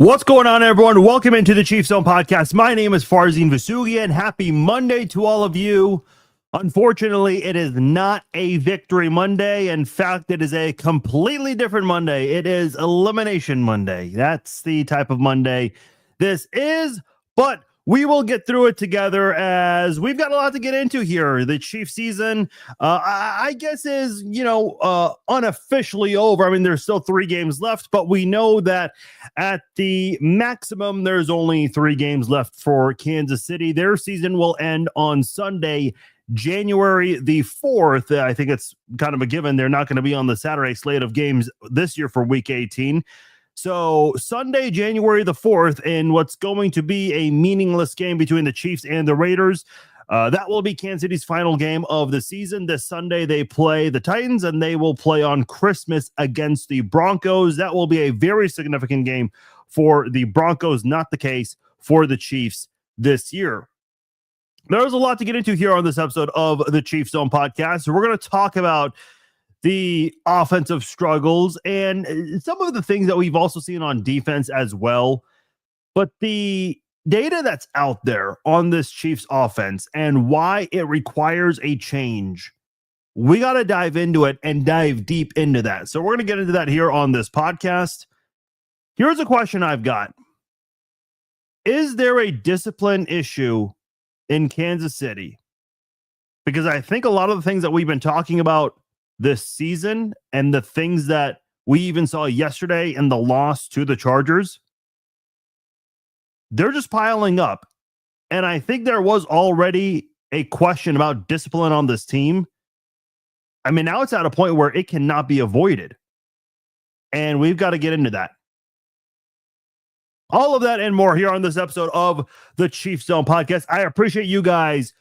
What's going on, everyone? Welcome into the Chiefs Zone podcast. My name is Farzin Vousoughian. Happy Monday to all of you. Unfortunately, it is not a Victory Monday. In fact, it is a completely different Monday. It is Elimination Monday. That's the type of Monday this is, but we will get through it together as we've got a lot to get into here. The Chiefs season, I guess, is, unofficially over. I mean, there's still 3 games left, but we know that at the maximum, there's only 3 games left for Kansas City. Their season will end on Sunday, January the 4th. I think it's kind of a given. They're not going to be on the Saturday slate of games this year for Week 18. So Sunday, January the 4th, in what's going to be a meaningless game between the Chiefs and the Raiders. That will be Kansas City's final game of the season. This Sunday, they play the Titans, and they will play on Christmas against the Broncos. That will be a very significant game for the Broncos, not the case for the Chiefs this year. There's a lot to get into here on this episode of the Chiefs Zone podcast. So we're going to talk about the offensive struggles and some of the things that we've also seen on defense as well. But the data that's out there on this Chiefs offense and why it requires a change, we got to dive into it and dive deep into that. So we're going to get into that here on this podcast. Here's a question I've got. Is there a discipline issue in Kansas City? Because I think a lot of the things that we've been talking about this season and the things that we even saw yesterday in the loss to the Chargers, they're just piling up. And I think there was already a question about discipline on this team. I mean, now it's at a point where it cannot be avoided. And we've got to get into that. All of that and more here on this episode of the Chiefs Zone podcast. I appreciate you guys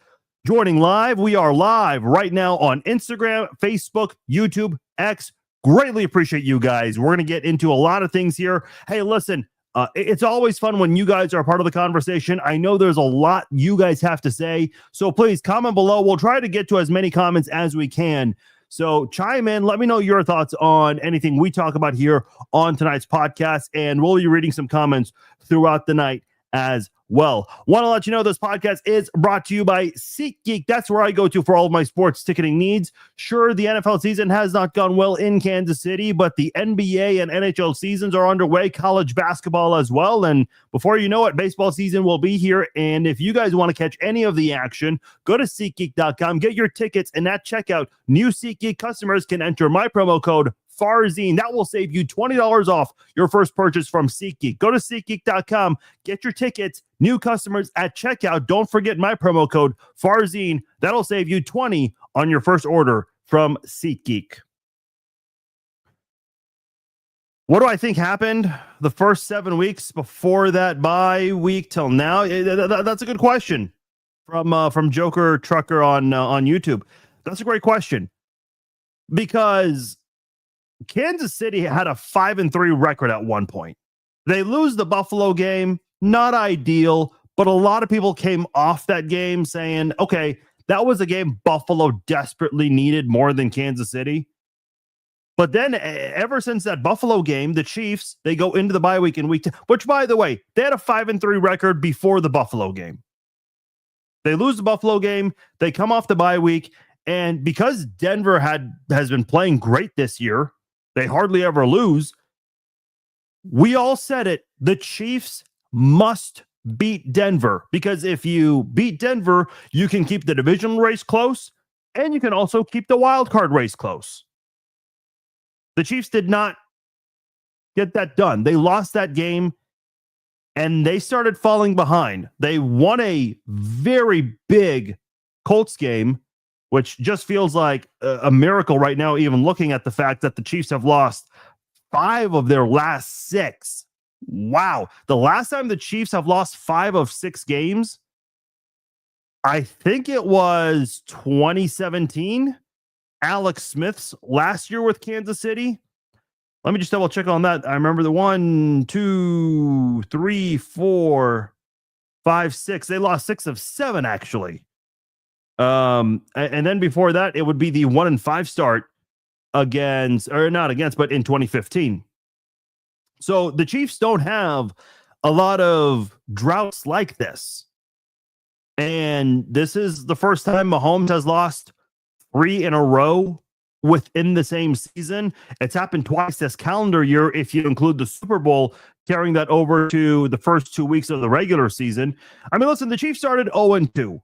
joining live. We are live right now on Instagram, Facebook, YouTube, X. Greatly appreciate you guys. We're going to get into a lot of things here. Hey, listen, it's always fun when you guys are a part of the conversation. I know there's a lot you guys have to say, so please comment below. We'll try to get to as many comments as we can. So chime in. Let me know your thoughts on anything we talk about here on tonight's podcast, and we'll be reading some comments throughout the night as well. Want to let you know this podcast is brought to you by SeatGeek. That's where I go to for all of my sports ticketing needs. Sure, the NFL season has not gone well in Kansas City, but the NBA and NHL seasons are underway, college basketball as well. And before you know it, baseball season will be here. And if you guys want to catch any of the action, go to SeatGeek.com, get your tickets, and at checkout, new SeatGeek customers can enter my promo code Farzin. That will save you $20 off your first purchase from SeatGeek. Go to SeatGeek.com, get your tickets, new customers at checkout. Don't forget my promo code Farzin. That'll save you $20 on your first order from SeatGeek. What do I think happened the first 7 weeks before that bye week till now? That's a good question from Joker Trucker on YouTube. That's a great question because Kansas City had a 5-3 record at one point. They lose the Buffalo game, not ideal, but a lot of people came off that game saying, okay, that was a game Buffalo desperately needed more than Kansas City. But then ever since that Buffalo game, the Chiefs, they go into the bye week in week 10, which, by the way, they had a 5-3 record before the Buffalo game. They lose the Buffalo game, they come off the bye week, and because Denver has been playing great this year, they hardly ever lose. We all said it. The Chiefs must beat Denver because if you beat Denver, you can keep the division race close and you can also keep the wild card race close. The Chiefs did not get that done. They lost that game and they started falling behind. They won a very big Colts game, which just feels like a miracle right now, even looking at the fact that the Chiefs have lost 5 of their last 6. Wow. The last time the Chiefs have lost 5 of 6 games, I think it was 2017. Alex Smith's last year with Kansas City. Let me just double check on that. I remember the 1, 2, 3, 4, 5, 6. They lost 6 of 7, actually. And then before that, it would be the 1-5 start against, or not against, but in 2015. So the Chiefs don't have a lot of droughts like this. And this is the first time Mahomes has lost 3 in a row within the same season. It's happened twice this calendar year if you include the Super Bowl, carrying that over to the first 2 weeks of the regular season. I mean, listen, the Chiefs started 0-2.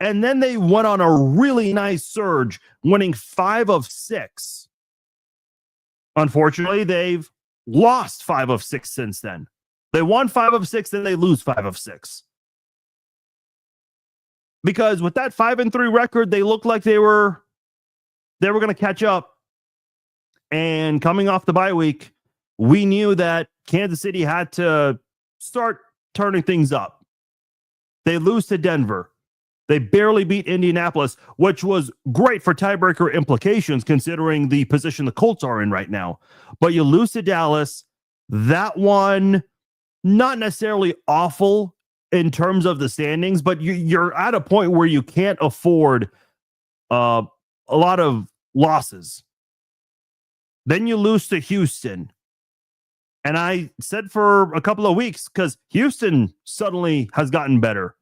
And then they went on a really nice surge, winning 5 of 6. Unfortunately, they've lost 5 of 6 since then. They won 5 of 6, then they lose 5 of 6. Because with that 5-3 record, they looked like they were going to catch up. And coming off the bye week, we knew that Kansas City had to start turning things up. They lose to Denver. They barely beat Indianapolis, which was great for tiebreaker implications considering the position the Colts are in right now. But you lose to Dallas. That one, not necessarily awful in terms of the standings, but you're at a point where you can't afford a lot of losses. Then you lose to Houston. And I said for a couple of weeks, because Houston suddenly has gotten better.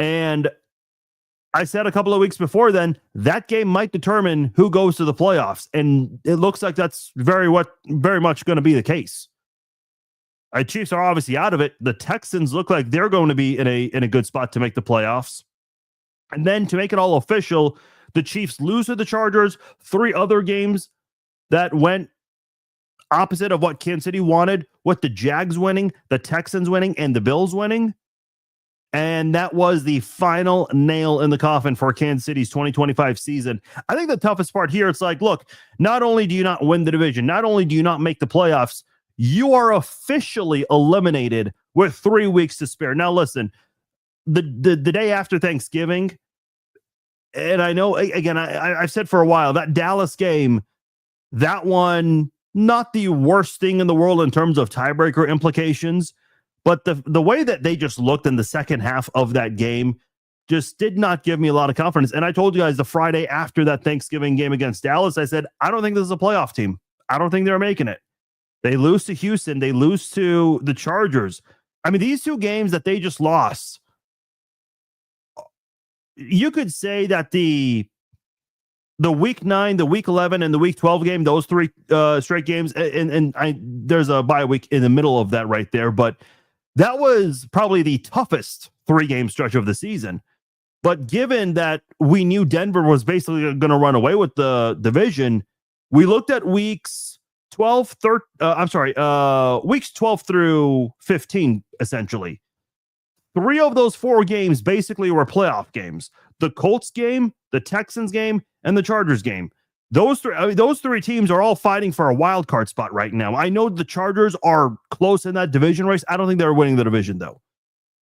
And I said a couple of weeks before then, that game might determine who goes to the playoffs. And it looks like that's very much going to be the case. Chiefs are obviously out of it. The Texans look like they're going to be in a good spot to make the playoffs. And then to make it all official, the Chiefs lose to the Chargers. 3 other games that went opposite of what Kansas City wanted, with the Jags winning, the Texans winning, and the Bills winning. And that was the final nail in the coffin for Kansas City's 2025 season. I think the toughest part here, it's like, look, not only do you not win the division, not only do you not make the playoffs, you are officially eliminated with 3 weeks to spare. Now, listen, the day after Thanksgiving, and I know, again, I've said for a while, that Dallas game, that one, not the worst thing in the world in terms of tiebreaker implications, but the way that they just looked in the second half of that game just did not give me a lot of confidence. And I told you guys the Friday after that Thanksgiving game against Dallas, I said, I don't think this is a playoff team. I don't think they're making it. They lose to Houston. They lose to the Chargers. I mean, these 2 games that they just lost, you could say that the week 9, the week 11, and the week 12 game, those 3 straight games, and there's a bye week in the middle of that right there, but that was probably the toughest 3-game stretch of the season. But given that we knew Denver was basically going to run away with the division, we looked at weeks 12 through 15, essentially. 3 of those 4 games basically were playoff games. The Colts game, the Texans game, and the Chargers game. Those 3 teams are all fighting for a wild card spot right now. I know the Chargers are close in that division race. I don't think they're winning the division, though.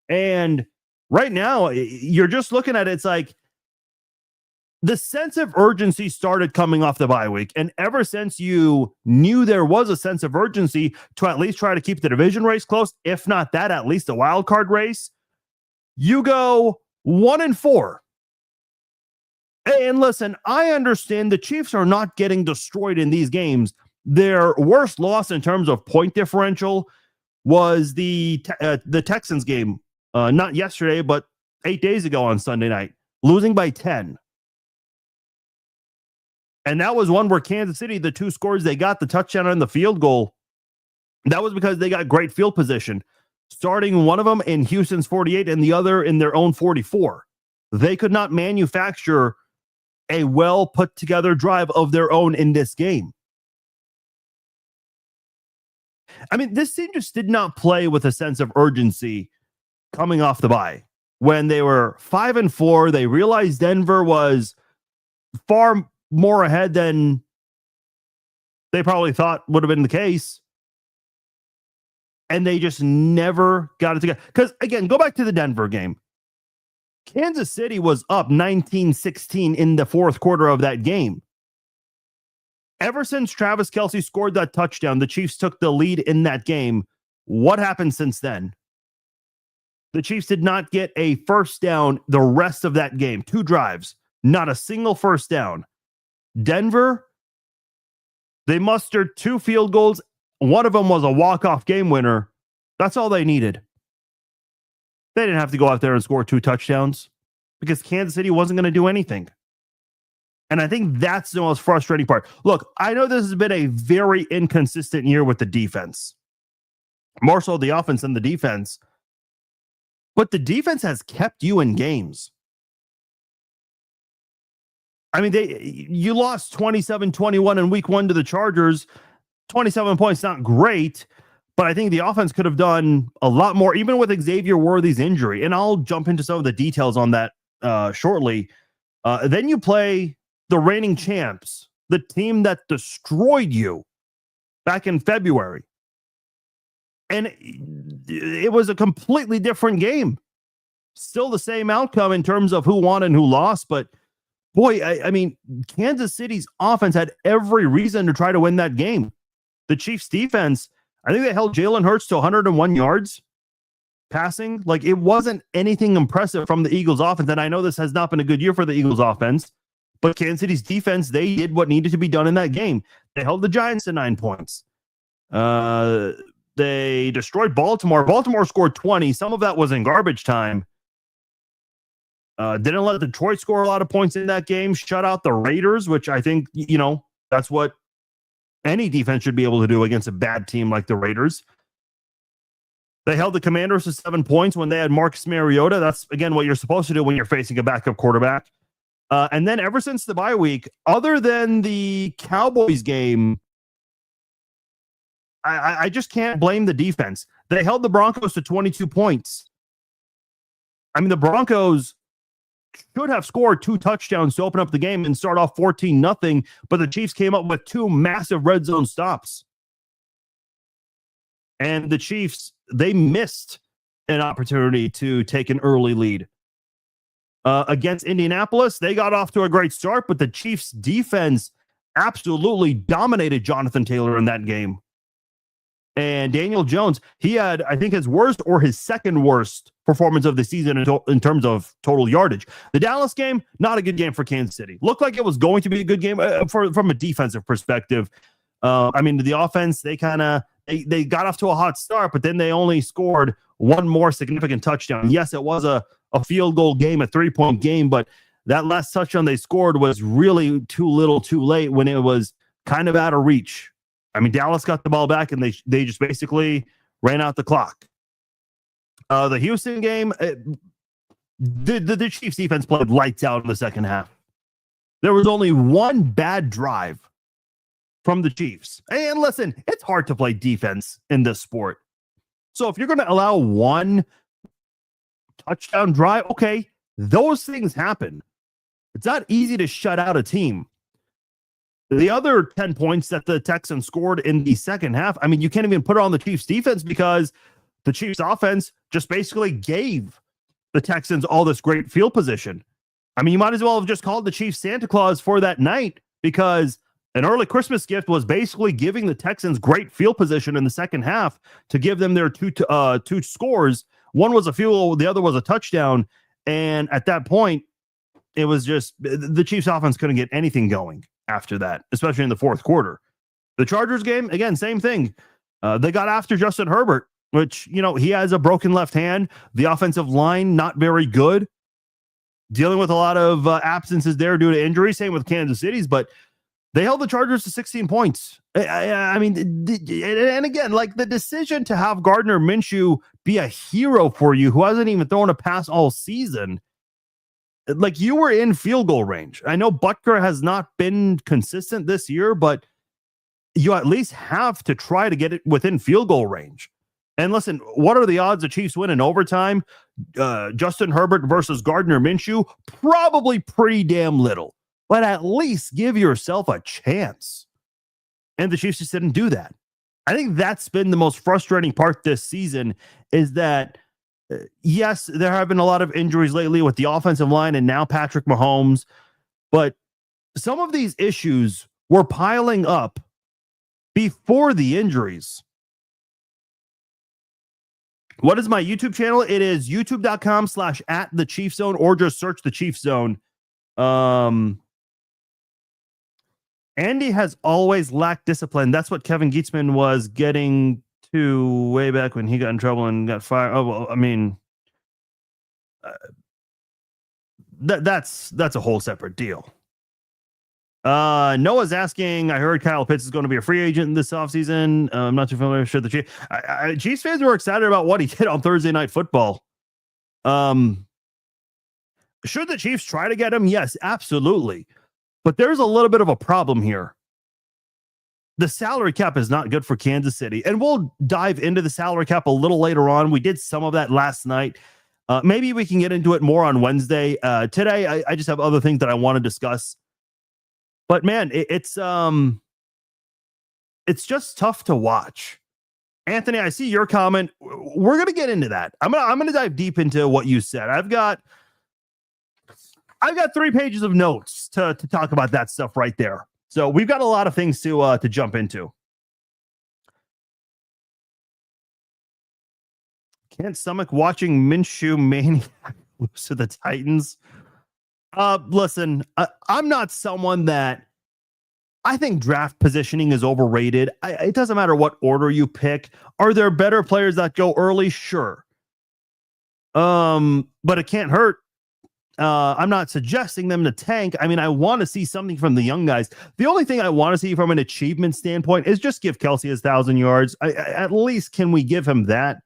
And right now, you're just looking at it. It's like the sense of urgency started coming off the bye week. And ever since you knew there was a sense of urgency to at least try to keep the division race close, if not that, at least a wild card race, you go 1-4. And listen, I understand the Chiefs are not getting destroyed in these games. Their worst loss in terms of point differential was the Texans game, not yesterday, but 8 days ago on Sunday night, losing by 10. And that was one where Kansas City, the 2 scores they got, the touchdown and the field goal, that was because they got great field position, starting one of them in Houston's 48 and the other in their own 44. They could not manufacture a well put together drive of their own in this game. I mean, this team just did not play with a sense of urgency coming off the bye. When they were 5-4, they realized Denver was far more ahead than they probably thought would have been the case. And they just never got it together. Because, again, go back to the Denver game. Kansas City was up 19-16 in the 4th quarter of that game. Ever since Travis Kelce scored that touchdown, the Chiefs took the lead in that game. What happened since then? The Chiefs did not get a first down the rest of that game. 2 drives, not a single first down. Denver, they mustered 2 field goals, one of them was a walk-off game winner. That's all they needed. They didn't have to go out there and score 2 touchdowns because Kansas City wasn't going to do anything. And I think that's the most frustrating part. Look, I know this has been a very inconsistent year with the defense. More so the offense than the defense. But the defense has kept you in games. I mean, you lost 27-21 in week 1 to the Chargers. 27 points, not great, but I think the offense could have done a lot more, even with Xavier Worthy's injury. And I'll jump into some of the details on that shortly. Then you play the reigning champs, the team that destroyed you back in February. And it was a completely different game. Still the same outcome in terms of who won and who lost, but boy, I mean, Kansas City's offense had every reason to try to win that game. The Chiefs' defense, I think they held Jalen Hurts to 101 yards passing. Like, it wasn't anything impressive from the Eagles' offense, and I know this has not been a good year for the Eagles' offense, but Kansas City's defense, they did what needed to be done in that game. They held the Giants to 9 points. They destroyed Baltimore. Baltimore scored 20. Some of that was in garbage time. Didn't let Detroit score a lot of points in that game. Shut out the Raiders, which I think, that's what any defense should be able to do against a bad team like the Raiders. They held the Commanders to 7 points when they had Marcus Mariota. That's, again, what you're supposed to do when you're facing a backup quarterback. And then ever since the bye week, other than the Cowboys game, I just can't blame the defense. They held the Broncos to 22 points. I mean, the Broncos should have scored 2 touchdowns to open up the game and start off 14-0, but the Chiefs came up with 2 massive red zone stops. And the Chiefs, they missed an opportunity to take an early lead. Against Indianapolis, they got off to a great start, but the Chiefs' defense absolutely dominated Jonathan Taylor in that game. And Daniel Jones, he had, I think, his worst or his second worst performance of the season in terms of total yardage. The Dallas game, not a good game for Kansas City. Looked like it was going to be a good game from a defensive perspective. I mean, the offense, they got off to a hot start, but then they only scored 1 more significant touchdown. Yes, it was a field goal game, a 3-point game, but that last touchdown they scored was really too little too late when it was kind of out of reach. I mean, Dallas got the ball back, and they just basically ran out the clock. The Houston game, the Chiefs defense played lights out in the second half. There was only 1 bad drive from the Chiefs. And listen, it's hard to play defense in this sport. So if you're going to allow 1 touchdown drive, okay, those things happen. It's not easy to shut out a team. The other 10 points that the Texans scored in the second half, I mean, you can't even put it on the Chiefs defense because the Chiefs offense just basically gave the Texans all this great field position. I mean, you might as well have just called the Chiefs Santa Claus for that night, because an early Christmas gift was basically giving the Texans great field position in the second half to give them their two scores. One was a field goal, the other was a touchdown. And at that point, it was just the Chiefs offense couldn't get anything going after that, especially in the fourth quarter. The Chargers game, again, same thing. They got after Justin Herbert, which, he has a broken left hand. The offensive line, not very good. Dealing with a lot of absences there due to injury. Same with Kansas City's, but they held the Chargers to 16 points. I mean, and again, like the decision to have Gardner Minshew be a hero for you, who hasn't even thrown a pass all season, like, you were in field goal range. I know Butker has not been consistent this year, but you at least have to try to get it within field goal range. And listen, what are the odds the Chiefs win in overtime? Justin Herbert versus Gardner Minshew? Probably pretty damn little, but at least give yourself a chance. And the Chiefs just didn't do that. I think that's been the most frustrating part this season, is that yes, there have been a lot of injuries lately with the offensive line and now Patrick Mahomes, but some of these issues were piling up before the injuries. What is my YouTube channel? It is youtube.com/@thechiefzone, or just search the Chief Zone. Andy has always lacked discipline. That's what Kevin Gietzman was getting to way back when he got in trouble and got fired. Oh, well, I mean, that's a whole separate deal. Noah's asking, I heard Kyle Pitts is going to be a free agent this offseason. I'm not too familiar. Should the Chiefs fans were excited about what he did on Thursday Night Football. Should the Chiefs try to get him? Yes, absolutely. But there's a little bit of a problem here. The salary cap is not good for Kansas City. And we'll dive into the salary cap a little later on. We did some of that last night. Maybe we can get into it more on Wednesday. Today, I just have other things that I want to discuss. But man, it's just tough to watch. Anthony, I see your comment. We're gonna get into that. I'm gonna dive deep into what you said. I've got 3 pages of notes to talk about that stuff right there. So we've got a lot of things to jump into. Can't stomach watching Minshew Maniac lose to the Titans. Listen, I'm not someone that I think draft positioning is overrated. It doesn't matter what order you pick. Are there better players that go early? Sure. But it can't hurt. I'm not suggesting them to tank. I mean, I want to see something from the young guys. The only thing I want to see from an achievement standpoint is just give Kelsey his 1,000 yards. At least can we give him that?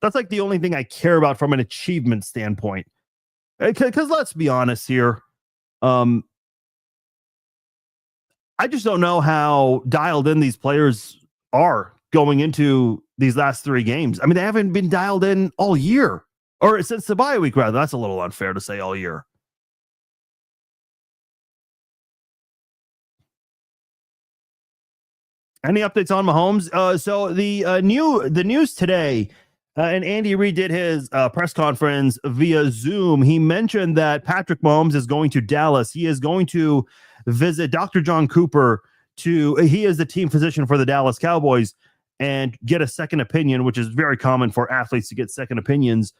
That's like the only thing I care about from an achievement standpoint. Because let's be honest here. I just don't know how dialed in these players are going into these last 3 games. I mean, they haven't been dialed in all year. Or since the bye week, rather. That's a little unfair to say all year. Any updates on Mahomes? So the news today, and Andy Reid did his press conference via Zoom. He mentioned that Patrick Mahomes is going to Dallas. He is going to visit Dr. John Cooper. He is the team physician for the Dallas Cowboys, and get a second opinion, which is very common for athletes to get second opinions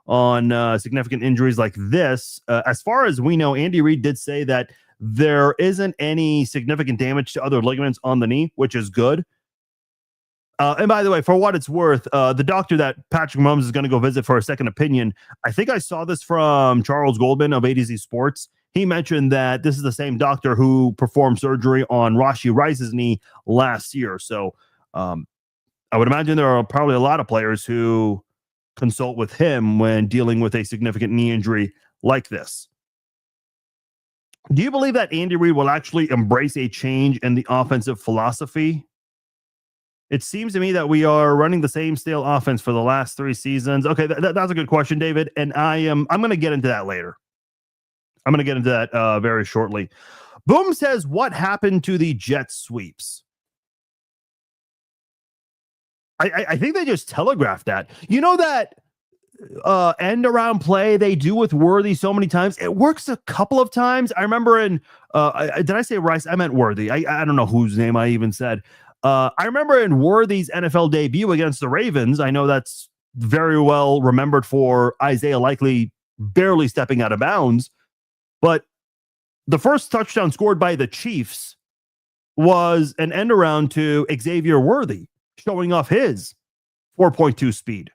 on significant injuries like this. As far as we know, Andy Reid did say that there isn't any significant damage to other ligaments on the knee, which is good. And by the way, for what it's worth, the doctor that Patrick Mahomes is going to go visit for a second opinion, I think I saw this from Charles Goldman of A-to-Z Sports. He mentioned that this is the same doctor who performed surgery on Rashee Rice's knee last year. So I would imagine there are probably a lot of players who consult with him when dealing with a significant knee injury like this. Do you believe that Andy Reid will actually embrace a change in the offensive philosophy? It seems to me that we are running the same stale offense for the last 3 seasons. Okay, that's a good question, David, and I'm going to get into that later. I'm going to get into that very shortly. Boom says, what happened to the jet sweeps? I think they just telegraphed that. You know that end around play they do with Worthy so many times? It works a couple of times. I remember in did I say Rice? I meant Worthy. I don't know whose name I even said. I remember in Worthy's NFL debut against the Ravens. I know that's very well remembered for Isaiah Likely barely stepping out of bounds. But the first touchdown scored by the Chiefs was an end around to Xavier Worthy, showing off his 4.2 speed.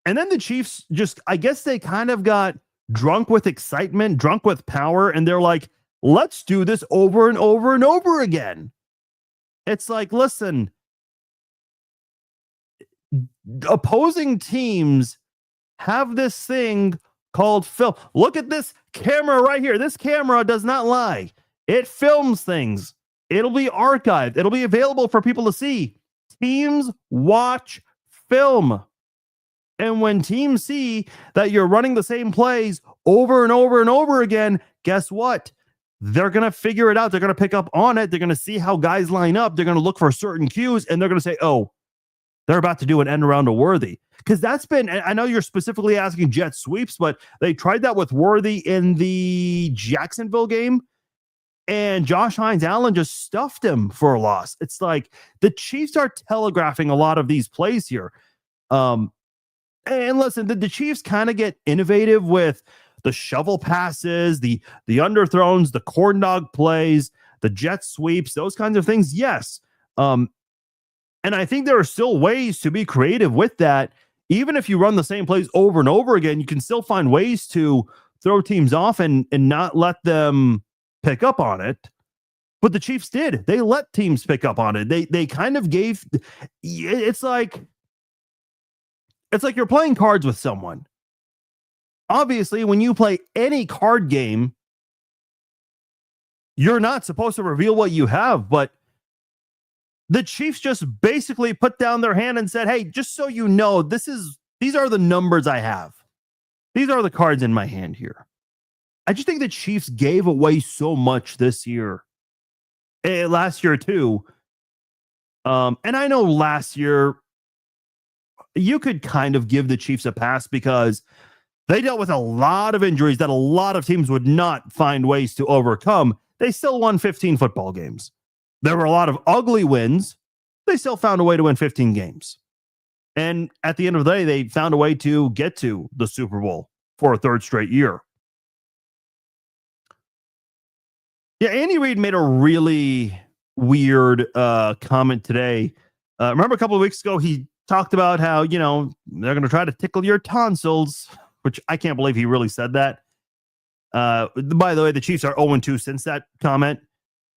And then the Chiefs just, I guess they kind of got drunk with excitement, drunk with power, and they're like, let's do this over and over and over again. It's like, listen, opposing teams have this thing called film. Look at this camera right here. This camera does not lie. It films things. It'll be archived. It'll be available for people to see. Teams watch film. And when teams see that you're running the same plays over and over and over again, guess what? They're going to figure it out. They're going to pick up on it. They're going to see how guys line up. They're going to look for certain cues, and they're going to say, oh, they're about to do an end around to Worthy. Because that's been, I know you're specifically asking jet sweeps, but they tried that with Worthy in the Jacksonville game, and Josh Hines-Allen just stuffed him for a loss. It's like the Chiefs are telegraphing a lot of these plays here. And listen, the Chiefs kind of get innovative with the shovel passes, the underthrows, the corn dog plays, the jet sweeps, those kinds of things. Yes. And I think there are still ways to be creative with that. Even if you run the same plays over and over again, you can still find ways to throw teams off and not let them pick up on it. But the Chiefs did. They let teams pick up on it. They kind of gave, it's like you're playing cards with someone. Obviously, when you play any card game, you're not supposed to reveal what you have, but the Chiefs just basically put down their hand and said, hey, just so you know, these are the numbers I have. These are the cards in my hand here. I just think the Chiefs gave away so much this year. Last year, too. And I know last year, you could kind of give the Chiefs a pass because they dealt with a lot of injuries that a lot of teams would not find ways to overcome. They still won 15 football games. There were a lot of ugly wins. They still found a way to win 15 games. And at the end of the day, they found a way to get to the Super Bowl for a third straight year. Yeah, Andy Reid made a really weird comment today. Remember a couple of weeks ago, he talked about how, they're going to try to tickle your tonsils, which I can't believe he really said that. By the way, the Chiefs are 0-2 since that comment.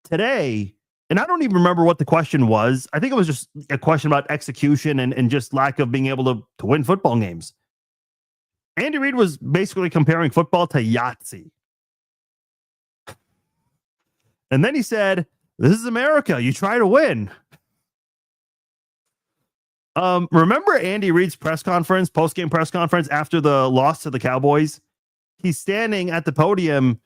Today, and I don't even remember what the question was. I think it was just a question about execution and just lack of being able to win football games. Andy Reid was basically comparing football to Yahtzee. And then he said, this is America. You try to win. Remember Andy Reid's post-game press conference after the loss to the Cowboys? He's standing at the podium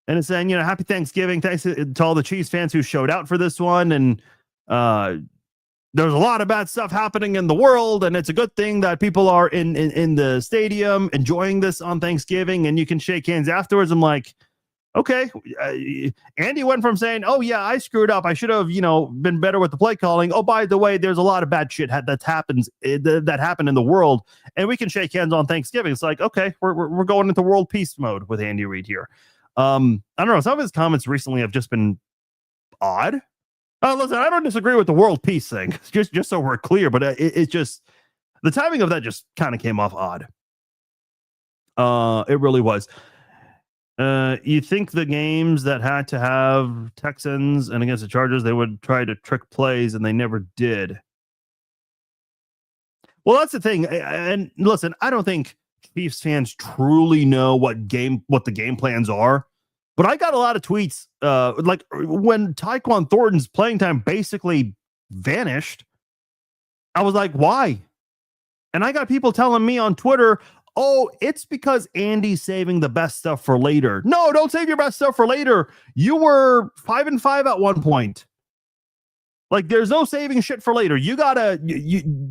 and is saying, happy Thanksgiving. Thanks to all the Chiefs fans who showed out for this one. And there's a lot of bad stuff happening in the world. And it's a good thing that people are in the stadium enjoying this on Thanksgiving and you can shake hands afterwards. I'm like, okay. Andy went from saying, oh yeah, I screwed up. I should have, been better with the play calling. Oh, by the way, there's a lot of bad shit that happened in the world and we can shake hands on Thanksgiving. It's like, okay, we're going into world peace mode with Andy Reid here. I don't know. Some of his comments recently have just been odd. Listen, I don't disagree with the world peace thing, just so we're clear, but it's just the timing of that just kind of came off odd. It really was. You think the games that had to have Texans and against the Chargers, they would try to trick plays and they never did. Well, that's the thing. And listen, I don't think Chiefs fans truly know what the game plans are. But I got a lot of tweets like when Tyquan Thornton's playing time basically vanished. I was like, why? And I got people telling me on Twitter, oh, it's because Andy's saving the best stuff for later. No, don't save your best stuff for later. You were 5-5 at one point. Like, there's no saving shit for later. You gotta,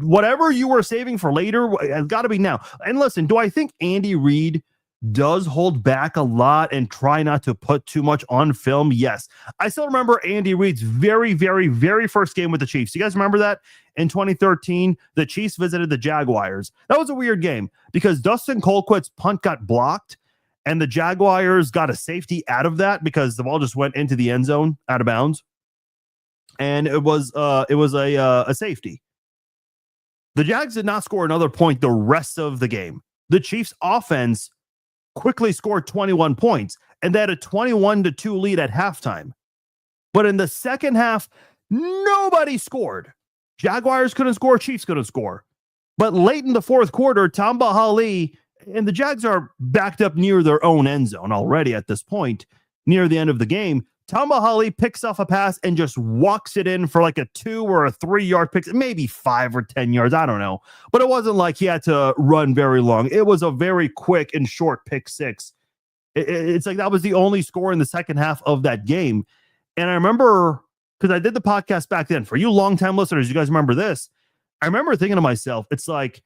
whatever you were saving for later has got to be now. And listen, do I think Andy Reid does hold back a lot and try not to put too much on film? Yes. I still remember Andy Reid's very, very, very first game with the Chiefs. You guys remember that? In 2013, the Chiefs visited the Jaguars. That was a weird game because Dustin Colquitt's punt got blocked and the Jaguars got a safety out of that because the ball just went into the end zone out of bounds. And it was a safety. The Jags did not score another point the rest of the game. The Chiefs offense quickly scored 21 points and they had a 21-2 lead at halftime. But in the second half, nobody scored. Jaguars couldn't score, Chiefs couldn't score. But late in the fourth quarter, Tamba Hali, and the Jags are backed up near their own end zone already at this point, near the end of the game. Tamba Hali picks off a pass and just walks it in for like a 2 or a 3 yard pick, maybe 5 or 10 yards. I don't know. But it wasn't like he had to run very long. It was a very quick and short pick six. It's like that was the only score in the second half of that game. And I remember, because I did the podcast back then, for you longtime listeners, you guys remember this. I remember thinking to myself, it's like,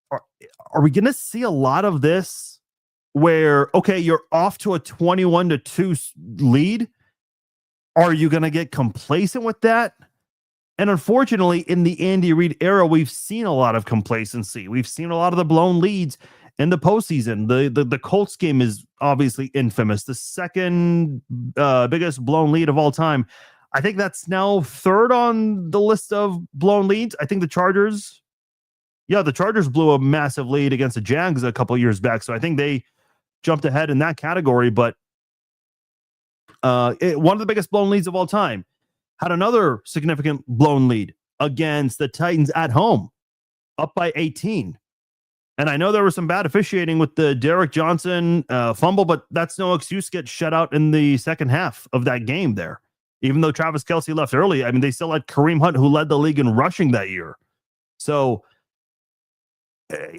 are we going to see a lot of this? Where, okay, you're off to a 21-2 lead. Are you going to get complacent with that? And unfortunately, in the Andy Reid era, we've seen a lot of complacency. We've seen a lot of the blown leads. in the postseason. The Colts game is obviously infamous. The second biggest blown lead of all time. I think that's now third on the list of blown leads. I think the Chargers blew a massive lead against the Jags a couple years back. So I think they jumped ahead in that category. But one of the biggest blown leads of all time had another significant blown lead against the Titans at home, up by 18. And I know there was some bad officiating with the Derek Johnson fumble, but that's no excuse to get shut out in the second half of that game there. Even though Travis Kelce left early, I mean, they still had Kareem Hunt, who led the league in rushing that year. So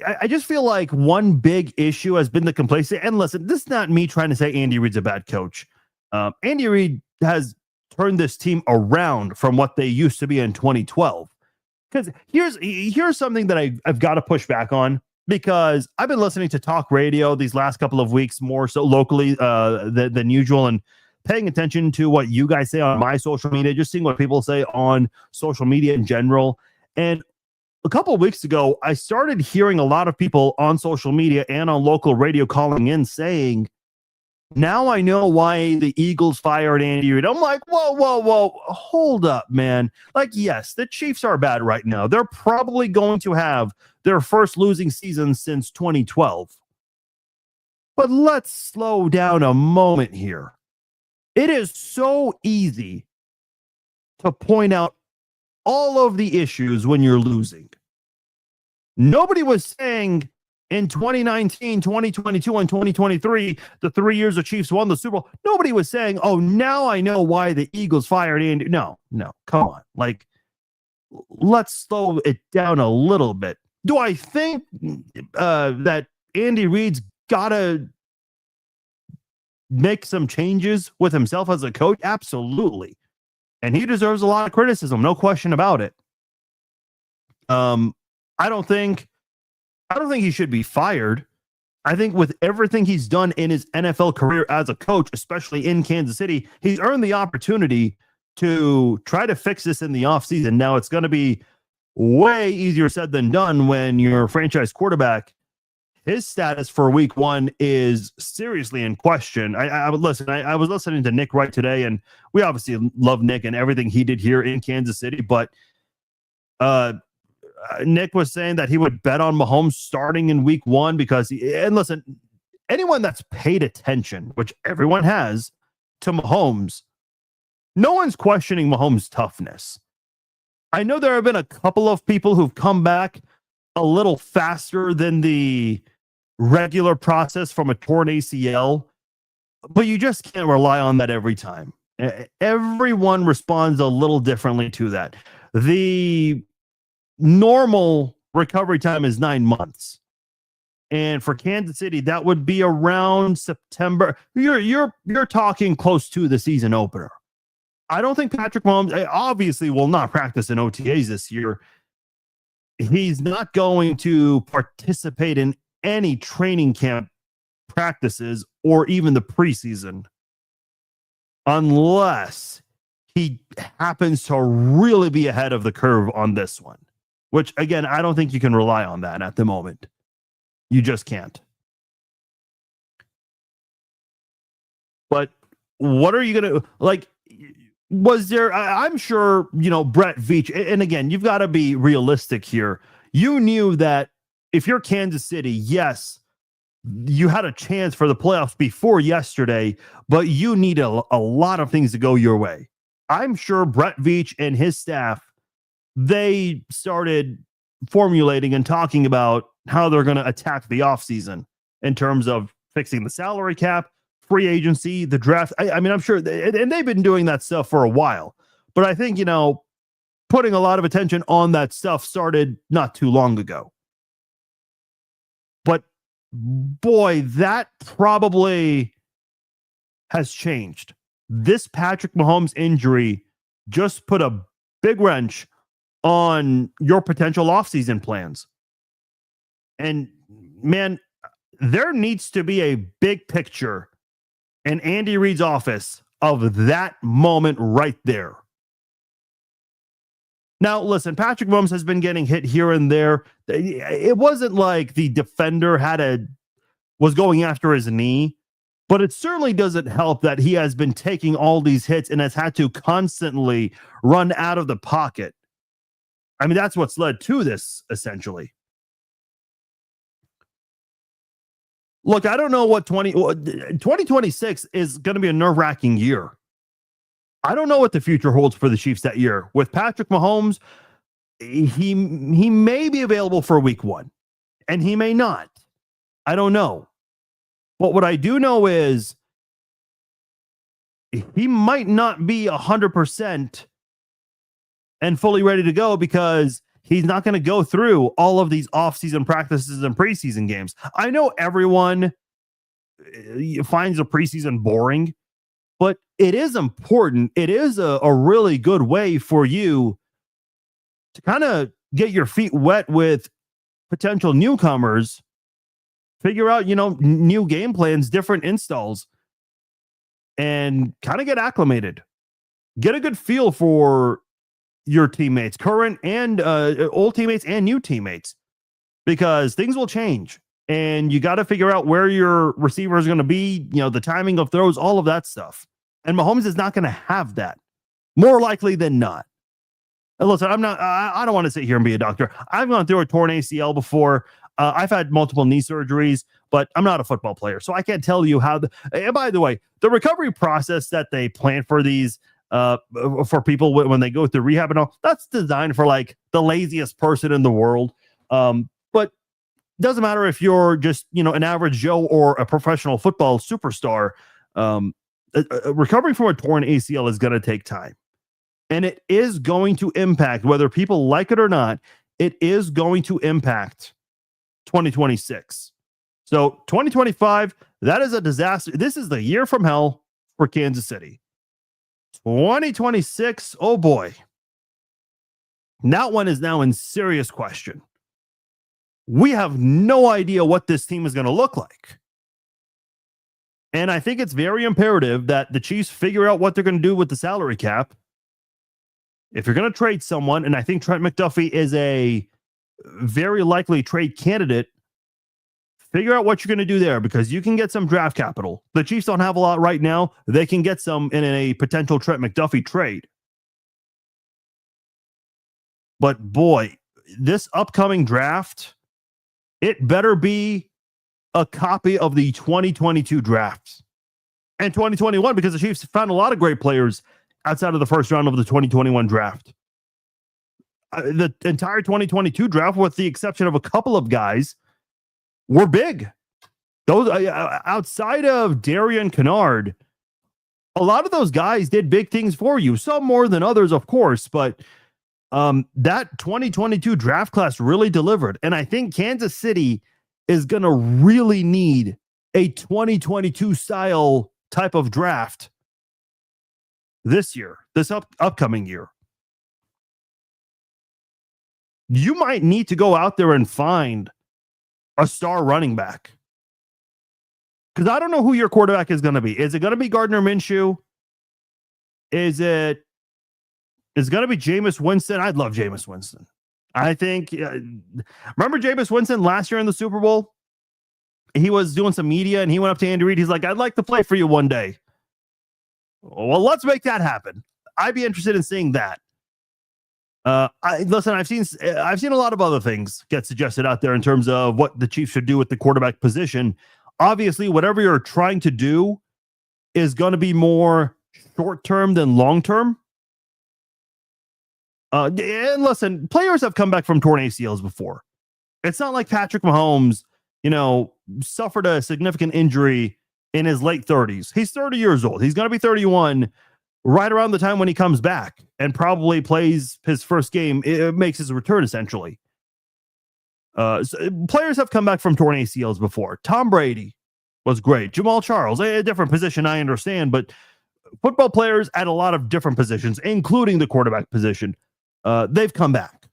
I just feel like one big issue has been the complacency. And listen, this is not me trying to say Andy Reid's a bad coach. Andy Reid has turned this team around from what they used to be in 2012. Because here's something that I've got to push back on, because I've been listening to talk radio these last couple of weeks, more so locally than usual, and paying attention to what you guys say on my social media, just seeing what people say on social media in general. And a couple of weeks ago, I started hearing a lot of people on social media and on local radio calling in saying, now I know why the Eagles fired Andy Reid. I'm like, whoa, hold up, man. Like, yes, the Chiefs are bad right now. They're probably going to have their first losing season since 2012. But let's slow down a moment here. It is so easy to point out all of the issues when you're losing. Nobody was saying in 2019, 2022, and 2023, the 3 years the Chiefs won the Super Bowl, nobody was saying, oh, now I know why the Eagles fired Andy. No, come on. Like, let's slow it down a little bit. Do I think that Andy Reid's got to make some changes with himself as a coach? Absolutely. And he deserves a lot of criticism, no question about it. I don't think he should be fired. I think with everything he's done in his NFL career as a coach, especially in Kansas City, he's earned the opportunity to try to fix this in the offseason. Now, it's going to be way easier said than done when your franchise quarterback, his status for week one is seriously in question. I would listen. I was listening to Nick Wright today, and we obviously love Nick and everything he did here in Kansas City. But Nick was saying that he would bet on Mahomes starting in week one because and listen, anyone that's paid attention, which everyone has, to Mahomes, no one's questioning Mahomes' toughness. I know there have been a couple of people who've come back a little faster than the regular process from a torn ACL, but you just can't rely on that every time. Everyone responds a little differently to that. The normal recovery time is 9 months. And for Kansas City, that would be around September. You're talking close to the season opener. I don't think Patrick Mahomes obviously will not practice in OTAs this year. He's not going to participate in any training camp practices or even the preseason unless he happens to really be ahead of the curve on this one, which, again, I don't think you can rely on that at the moment. You just can't. But what are you going to, like, was there, I'm sure, Brett Veach, and again, you've got to be realistic here. You knew that if you're Kansas City, yes, you had a chance for the playoffs before yesterday, but you need a lot of things to go your way. I'm sure Brett Veach and his staff, they started formulating and talking about how they're going to attack the offseason in terms of fixing the salary cap, free agency, the draft. I mean, I'm sure, and they've been doing that stuff for a while, but I think, putting a lot of attention on that stuff started not too long ago. But boy, that probably has changed. This Patrick Mahomes injury just put a big wrench on your potential offseason plans. And man, there needs to be a big picture in Andy Reid's office of that moment right there. Now, listen, Patrick Mahomes has been getting hit here and there. It wasn't like the defender was going after his knee, but it certainly doesn't help that he has been taking all these hits and has had to constantly run out of the pocket. I mean, that's what's led to this, essentially. Look, I don't know what 2026 is going to be a nerve-wracking year. I don't know what the future holds for the Chiefs that year. With Patrick Mahomes, he may be available for week 1, and he may not. I don't know. But what I do know is he might not be 100% and fully ready to go because he's not going to go through all of these off-season practices and preseason games. I know everyone finds a preseason boring, but it is important. It is a really good way for you to kind of get your feet wet with potential newcomers, figure out, new game plans, different installs, and kind of get acclimated. Get a good feel for your teammates, current and old teammates and new teammates, because things will change. And you got to figure out where your receiver is going to be, the timing of throws, all of that stuff. And Mahomes is not going to have that, more likely than not. And listen, I don't want to sit here and be a doctor. I've gone through a torn ACL before. I've had multiple knee surgeries, but I'm not a football player, so I can't tell you how. And by the way, the recovery process that they plan for these, for people when they go through rehab and all, that's designed for like the laziest person in the world. But doesn't matter if you're just, an average Joe or a professional football superstar. Recovering from a torn ACL is going to take time, and it is going to impact, whether people like it or not, it is going to impact 2026. So 2025, that is a disaster. This is the year from hell for Kansas City. 2026, oh boy. That one is now in serious question. We have no idea what this team is going to look like. And I think it's very imperative that the Chiefs figure out what they're going to do with the salary cap. If you're going to trade someone, and I think Trent McDuffie is a very likely trade candidate, figure out what you're going to do there, because you can get some draft capital. The Chiefs don't have a lot right now. They can get some in a potential Trent McDuffie trade. But boy, this upcoming draft, it better be a copy of the 2022 drafts and 2021, because the Chiefs found a lot of great players outside of the first round of the 2021 draft. The entire 2022 draft, with the exception of a couple of guys, were big. Those outside of Darian Kennard, a lot of those guys did big things for you. Some more than others, of course, but that 2022 draft class really delivered. And I think Kansas City is going to really need a 2022 style type of draft this year, this upcoming year. You might need to go out there and find a star running back, because I don't know who your quarterback is going to be. Is it going to be Gardner Minshew? Is it going to be Jameis Winston? I'd love Jameis Winston. I think, remember Jameis Winston last year in the Super Bowl? He was doing some media and he went up to Andy Reid. He's like, I'd like to play for you one day. Well, let's make that happen. I'd be interested in seeing that. Listen, I've seen a lot of other things get suggested out there in terms of what the Chiefs should do with the quarterback position. Obviously, whatever you're trying to do is going to be more short-term than long-term. And listen, players have come back from torn ACLs before. It's not like Patrick Mahomes, suffered a significant injury in his late 30s. He's 30 years old. He's going to be 31 right around the time when he comes back and probably plays his first game. It makes his return, essentially. So players have come back from torn ACLs before. Tom Brady was great. Jamal Charles, a different position, I understand, but football players at a lot of different positions, including the quarterback position, they've come back.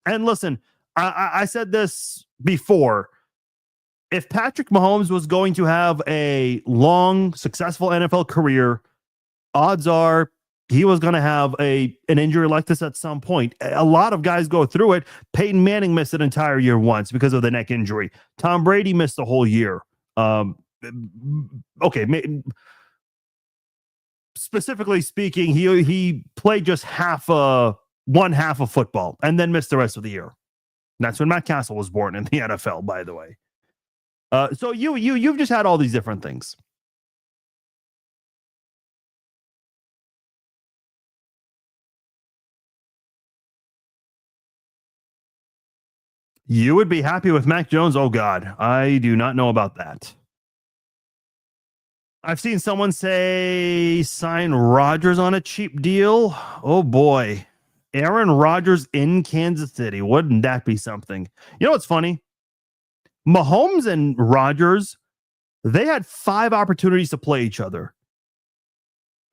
And listen, I said this before. If Patrick Mahomes was going to have a long, successful NFL career, odds are he was going to have an injury like this at some point. A lot of guys go through it. Peyton Manning missed an entire year once because of the neck injury. Tom Brady missed the whole year. Okay, specifically speaking, he played just one half of football and then missed the rest of the year. And that's when Matt Castle was born in the NFL, by the way. So you've just had all these different things. You would be happy with Mac Jones? Oh, God. I do not know about that. I've seen someone say sign Rodgers on a cheap deal. Oh, boy. Aaron Rodgers in Kansas City. Wouldn't that be something? You know what's funny? Mahomes and Rodgers, they had 5 opportunities to play each other.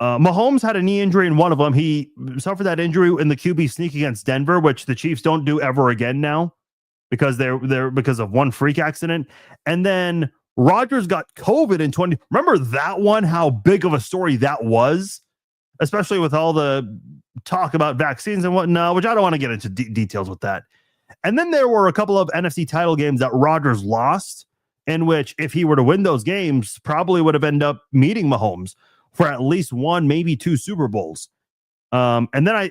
Mahomes had a knee injury in one of them. He suffered that injury in the QB sneak against Denver, which the Chiefs don't do ever again now because they're because of one freak accident. And then Rodgers got COVID in 20. Remember that one? How big of a story that was, especially with all the talk about vaccines and whatnot, which I don't want to get into details with that. And then there were a couple of NFC title games that Rodgers lost, in which if he were to win those games, probably would have ended up meeting Mahomes for at least 1, maybe 2 Super Bowls. And then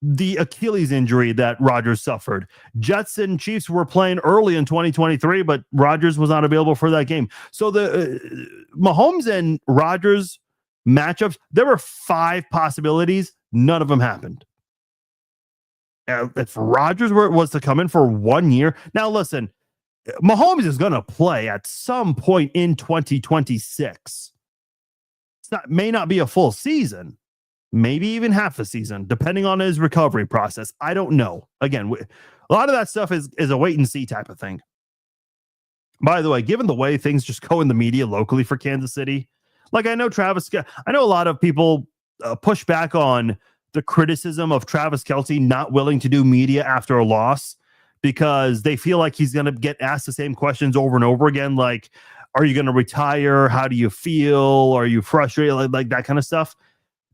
the Achilles injury that Rodgers suffered. Jets and Chiefs were playing early in 2023, but Rodgers was not available for that game. So the Mahomes and Rodgers matchups, there were 5 possibilities. None of them happened. If Rodgers was to come in for 1 year, now listen, Mahomes is going to play at some point in 2026. May not be a full season, maybe even half a season, depending on his recovery process. I don't know. Again, a lot of that stuff is a wait and see type of thing. By the way, given the way things just go in the media locally for Kansas City, like I know a lot of people push back on the criticism of Travis Kelce not willing to do media after a loss because they feel like he's going to get asked the same questions over and over again. Like, are you going to retire? How do you feel? Are you frustrated? Like that kind of stuff.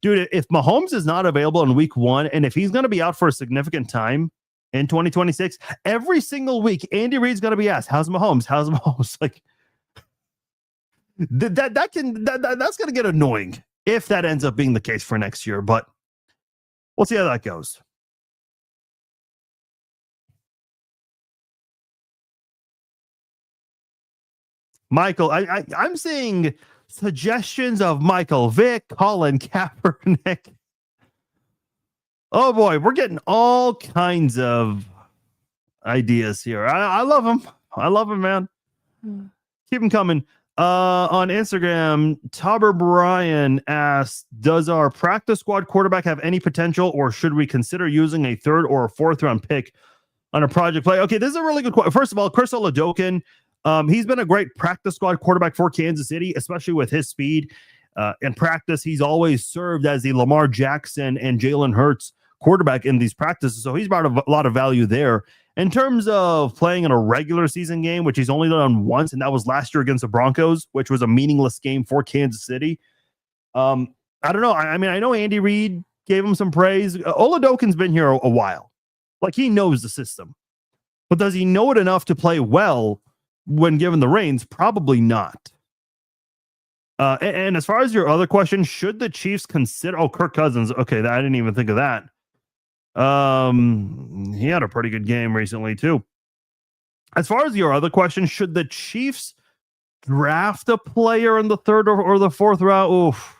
Dude, if Mahomes is not available in week 1, and if he's going to be out for a significant time in 2026, every single week, Andy Reid's going to be asked, how's Mahomes? How's Mahomes? Like that's going to get annoying if that ends up being the case for next year, but we'll see how that goes. Michael, I'm seeing suggestions of Michael Vick, Colin Kaepernick. Oh boy, we're getting all kinds of ideas here. I love them. I love them, man. Keep them coming. On Instagram, Tauber Bryan asked, does our practice squad quarterback have any potential, or should we consider using a 3rd or a 4th round pick on a project play? Okay, this is a really good question. First of all, Chris Oladokun, he's been a great practice squad quarterback for Kansas City, especially with his speed. In practice, he's always served as the Lamar Jackson and Jalen Hurts quarterback in these practices, so he's brought a lot of value there. In terms of playing in a regular season game, which he's only done once, and that was last year against the Broncos, which was a meaningless game for Kansas City. I don't know. I mean, I know Andy Reid gave him some praise. Oladokun's been here a while. Like, he knows the system. But does he know it enough to play well when given the reins? Probably not. And as far as your other question, should the Chiefs consider... Oh, Kirk Cousins. Okay, I didn't even think of that. He had a pretty good game recently too. As far as your other question, should the Chiefs draft a player in the 3rd or the 4th round? Oof.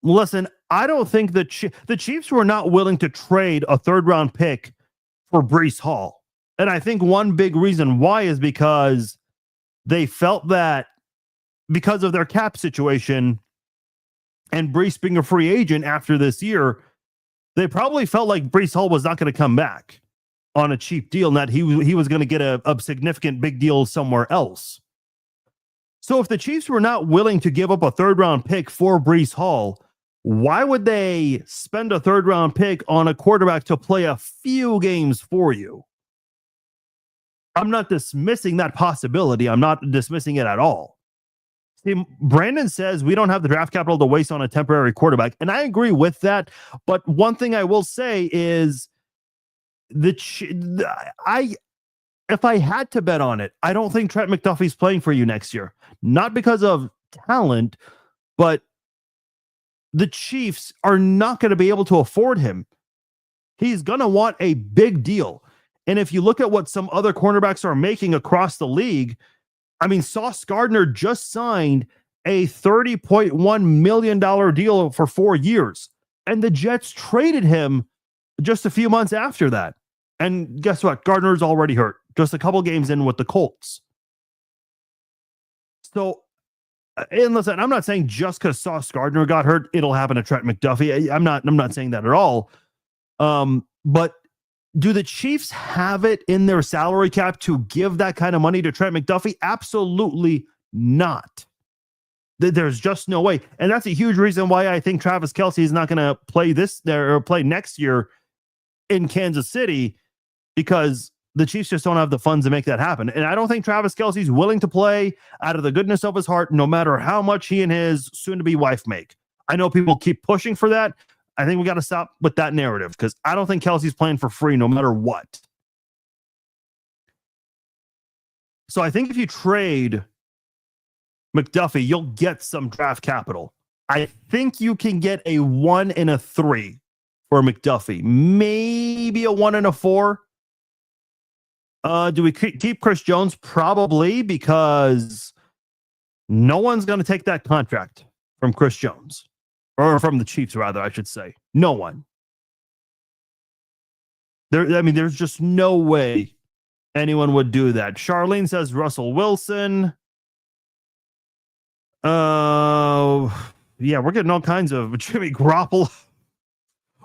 Listen, I don't think the Chiefs were not willing to trade a 3rd round pick for Breece Hall. And I think one big reason why is because they felt that because of their cap situation and Breece being a free agent after this year, they probably felt like Breece Hall was not going to come back on a cheap deal, and that he was going to get a significant big deal somewhere else. So if the Chiefs were not willing to give up a 3rd round pick for Breece Hall, why would they spend a 3rd round pick on a quarterback to play a few games for you? I'm not dismissing that possibility. I'm not dismissing it at all. See, Brandon says we don't have the draft capital to waste on a temporary quarterback, and I agree with that. But one thing I will say is if I had to bet on it, I don't think Trent McDuffie's playing for you next year. Not because of talent, but the Chiefs are not going to be able to afford him. He's going to want a big deal. And if you look at what some other cornerbacks are making across the league, I mean, Sauce Gardner just signed a $30.1 million deal for 4 years. And the Jets traded him just a few months after that. And guess what? Gardner's already hurt. Just a couple games in with the Colts. So, and listen, I'm not saying just because Sauce Gardner got hurt, it'll happen to Trent McDuffie. I'm not saying that at all. But do the Chiefs have it in their salary cap to give that kind of money to Trent McDuffie? Absolutely not. There's just no way. And that's a huge reason why I think Travis Kelce is not going to play next year in Kansas City, because the Chiefs just don't have the funds to make that happen. And I don't think Travis Kelce's willing to play out of the goodness of his heart, no matter how much he and his soon-to-be wife make. I know people keep pushing for that. I think we got to stop with that narrative, because I don't think Kelce's playing for free no matter what. So I think if you trade McDuffie, you'll get some draft capital. I think you can get a 1 and a 3 for McDuffie. Maybe a 1 and a 4. Do we keep Chris Jones? Probably, because no one's going to take that contract from Chris Jones. Or from the Chiefs, rather, I should say. No one. There's just no way anyone would do that. Charlene says Russell Wilson. Yeah, we're getting all kinds of Jimmy Garoppolo.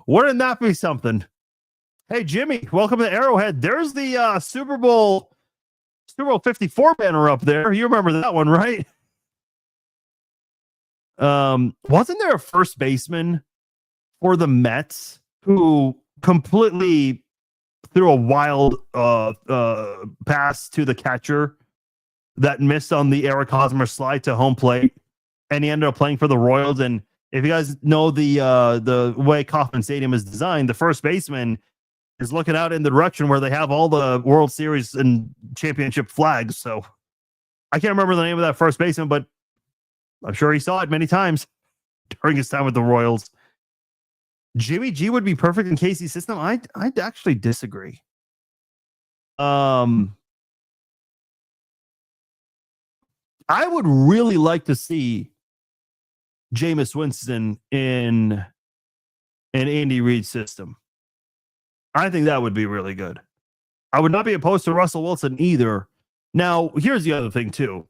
Wouldn't that be something? Hey, Jimmy, welcome to Arrowhead. There's the Super Bowl 54 banner up there. You remember that one, right? Wasn't there a first baseman for the Mets who completely threw a wild pass to the catcher that missed on the Eric Hosmer slide to home plate, and he ended up playing for the Royals? And if you guys know the way Kauffman Stadium is designed, the first baseman is looking out in the direction where they have all the World Series and championship flags. So I can't remember the name of that first baseman, but I'm sure he saw it many times during his time with the Royals. Jimmy G would be perfect in Casey's system. I'd actually disagree. I would really like to see Jameis Winston in an Andy Reid system. I think that would be really good. I would not be opposed to Russell Wilson either. Now, here's the other thing, too.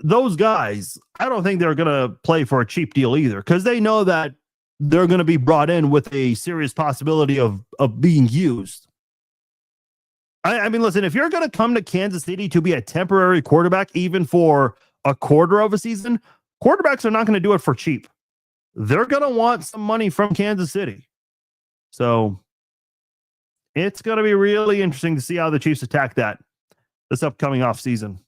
Those guys, I don't think they're going to play for a cheap deal either, because they know that they're going to be brought in with a serious possibility of being used. I mean, listen, if you're going to come to Kansas City to be a temporary quarterback, even for a quarter of a season, quarterbacks are not going to do it for cheap. They're going to want some money from Kansas City. So it's going to be really interesting to see how the Chiefs attack that this upcoming offseason.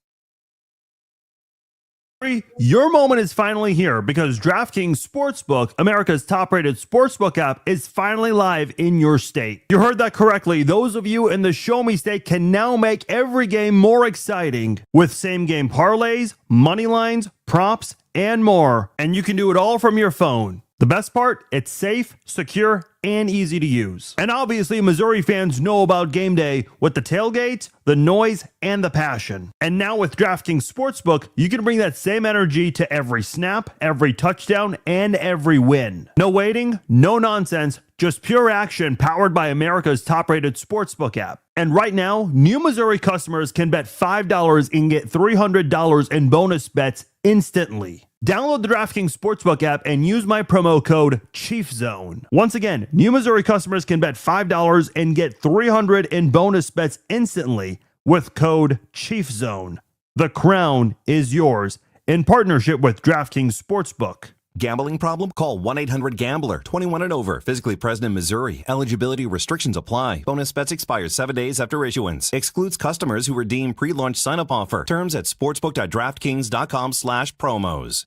Your moment is finally here, because DraftKings Sportsbook, America's top-rated sportsbook app, is finally live in your state. You heard that correctly. Those of you in the Show Me State can now make every game more exciting with same-game parlays, money lines, props, and more. And you can do it all from your phone. The best part, it's safe, secure, and easy to use. And obviously, Missouri fans know about game day with the tailgates, the noise, and the passion. And now with DraftKings Sportsbook, you can bring that same energy to every snap, every touchdown, and every win. No waiting, no nonsense, just pure action powered by America's top-rated sportsbook app. And right now, new Missouri customers can bet $5 and get $300 in bonus bets instantly. Download the DraftKings Sportsbook app and use my promo code ChiefZone. Once again, new Missouri customers can bet $5 and get $300 in bonus bets instantly with code ChiefZone. The crown is yours in partnership with DraftKings Sportsbook. Gambling problem? Call 1-800-GAMBLER. 21 and over. Physically present in Missouri. Eligibility restrictions apply. Bonus bets expire 7 days after issuance. Excludes customers who redeem pre-launch sign-up offer. Terms at sportsbook.draftkings.com/promos.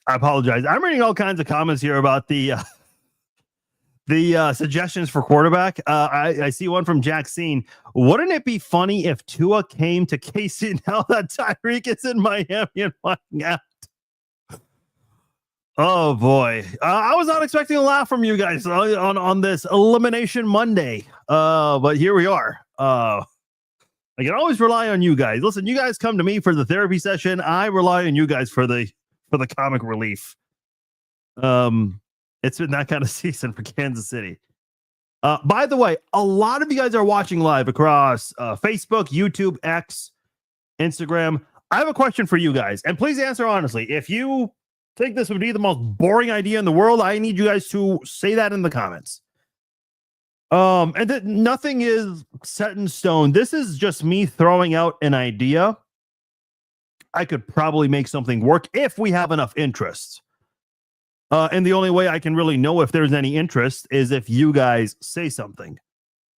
I apologize. I'm reading all kinds of comments here about the suggestions for quarterback. I see one from Jack Scene. Wouldn't it be funny if Tua came to KC now that Tyreek is in Miami and finding out? Oh boy, I was not expecting a laugh from you guys on this Elimination Monday, but here we are. I can always rely on you guys. Listen, you guys come to me for the therapy session. I rely on you guys for the comic relief. It's been that kind of season for Kansas City. By the way, a lot of you guys are watching live across Facebook, YouTube, X, Instagram. I have a question for you guys, and please answer honestly. If you think this would be the most boring idea in the world, I need you guys to say that in the comments. And that nothing is set in stone. This is just me throwing out an idea. I could probably make something work if we have enough interest. And the only way I can really know if there's any interest is if you guys say something.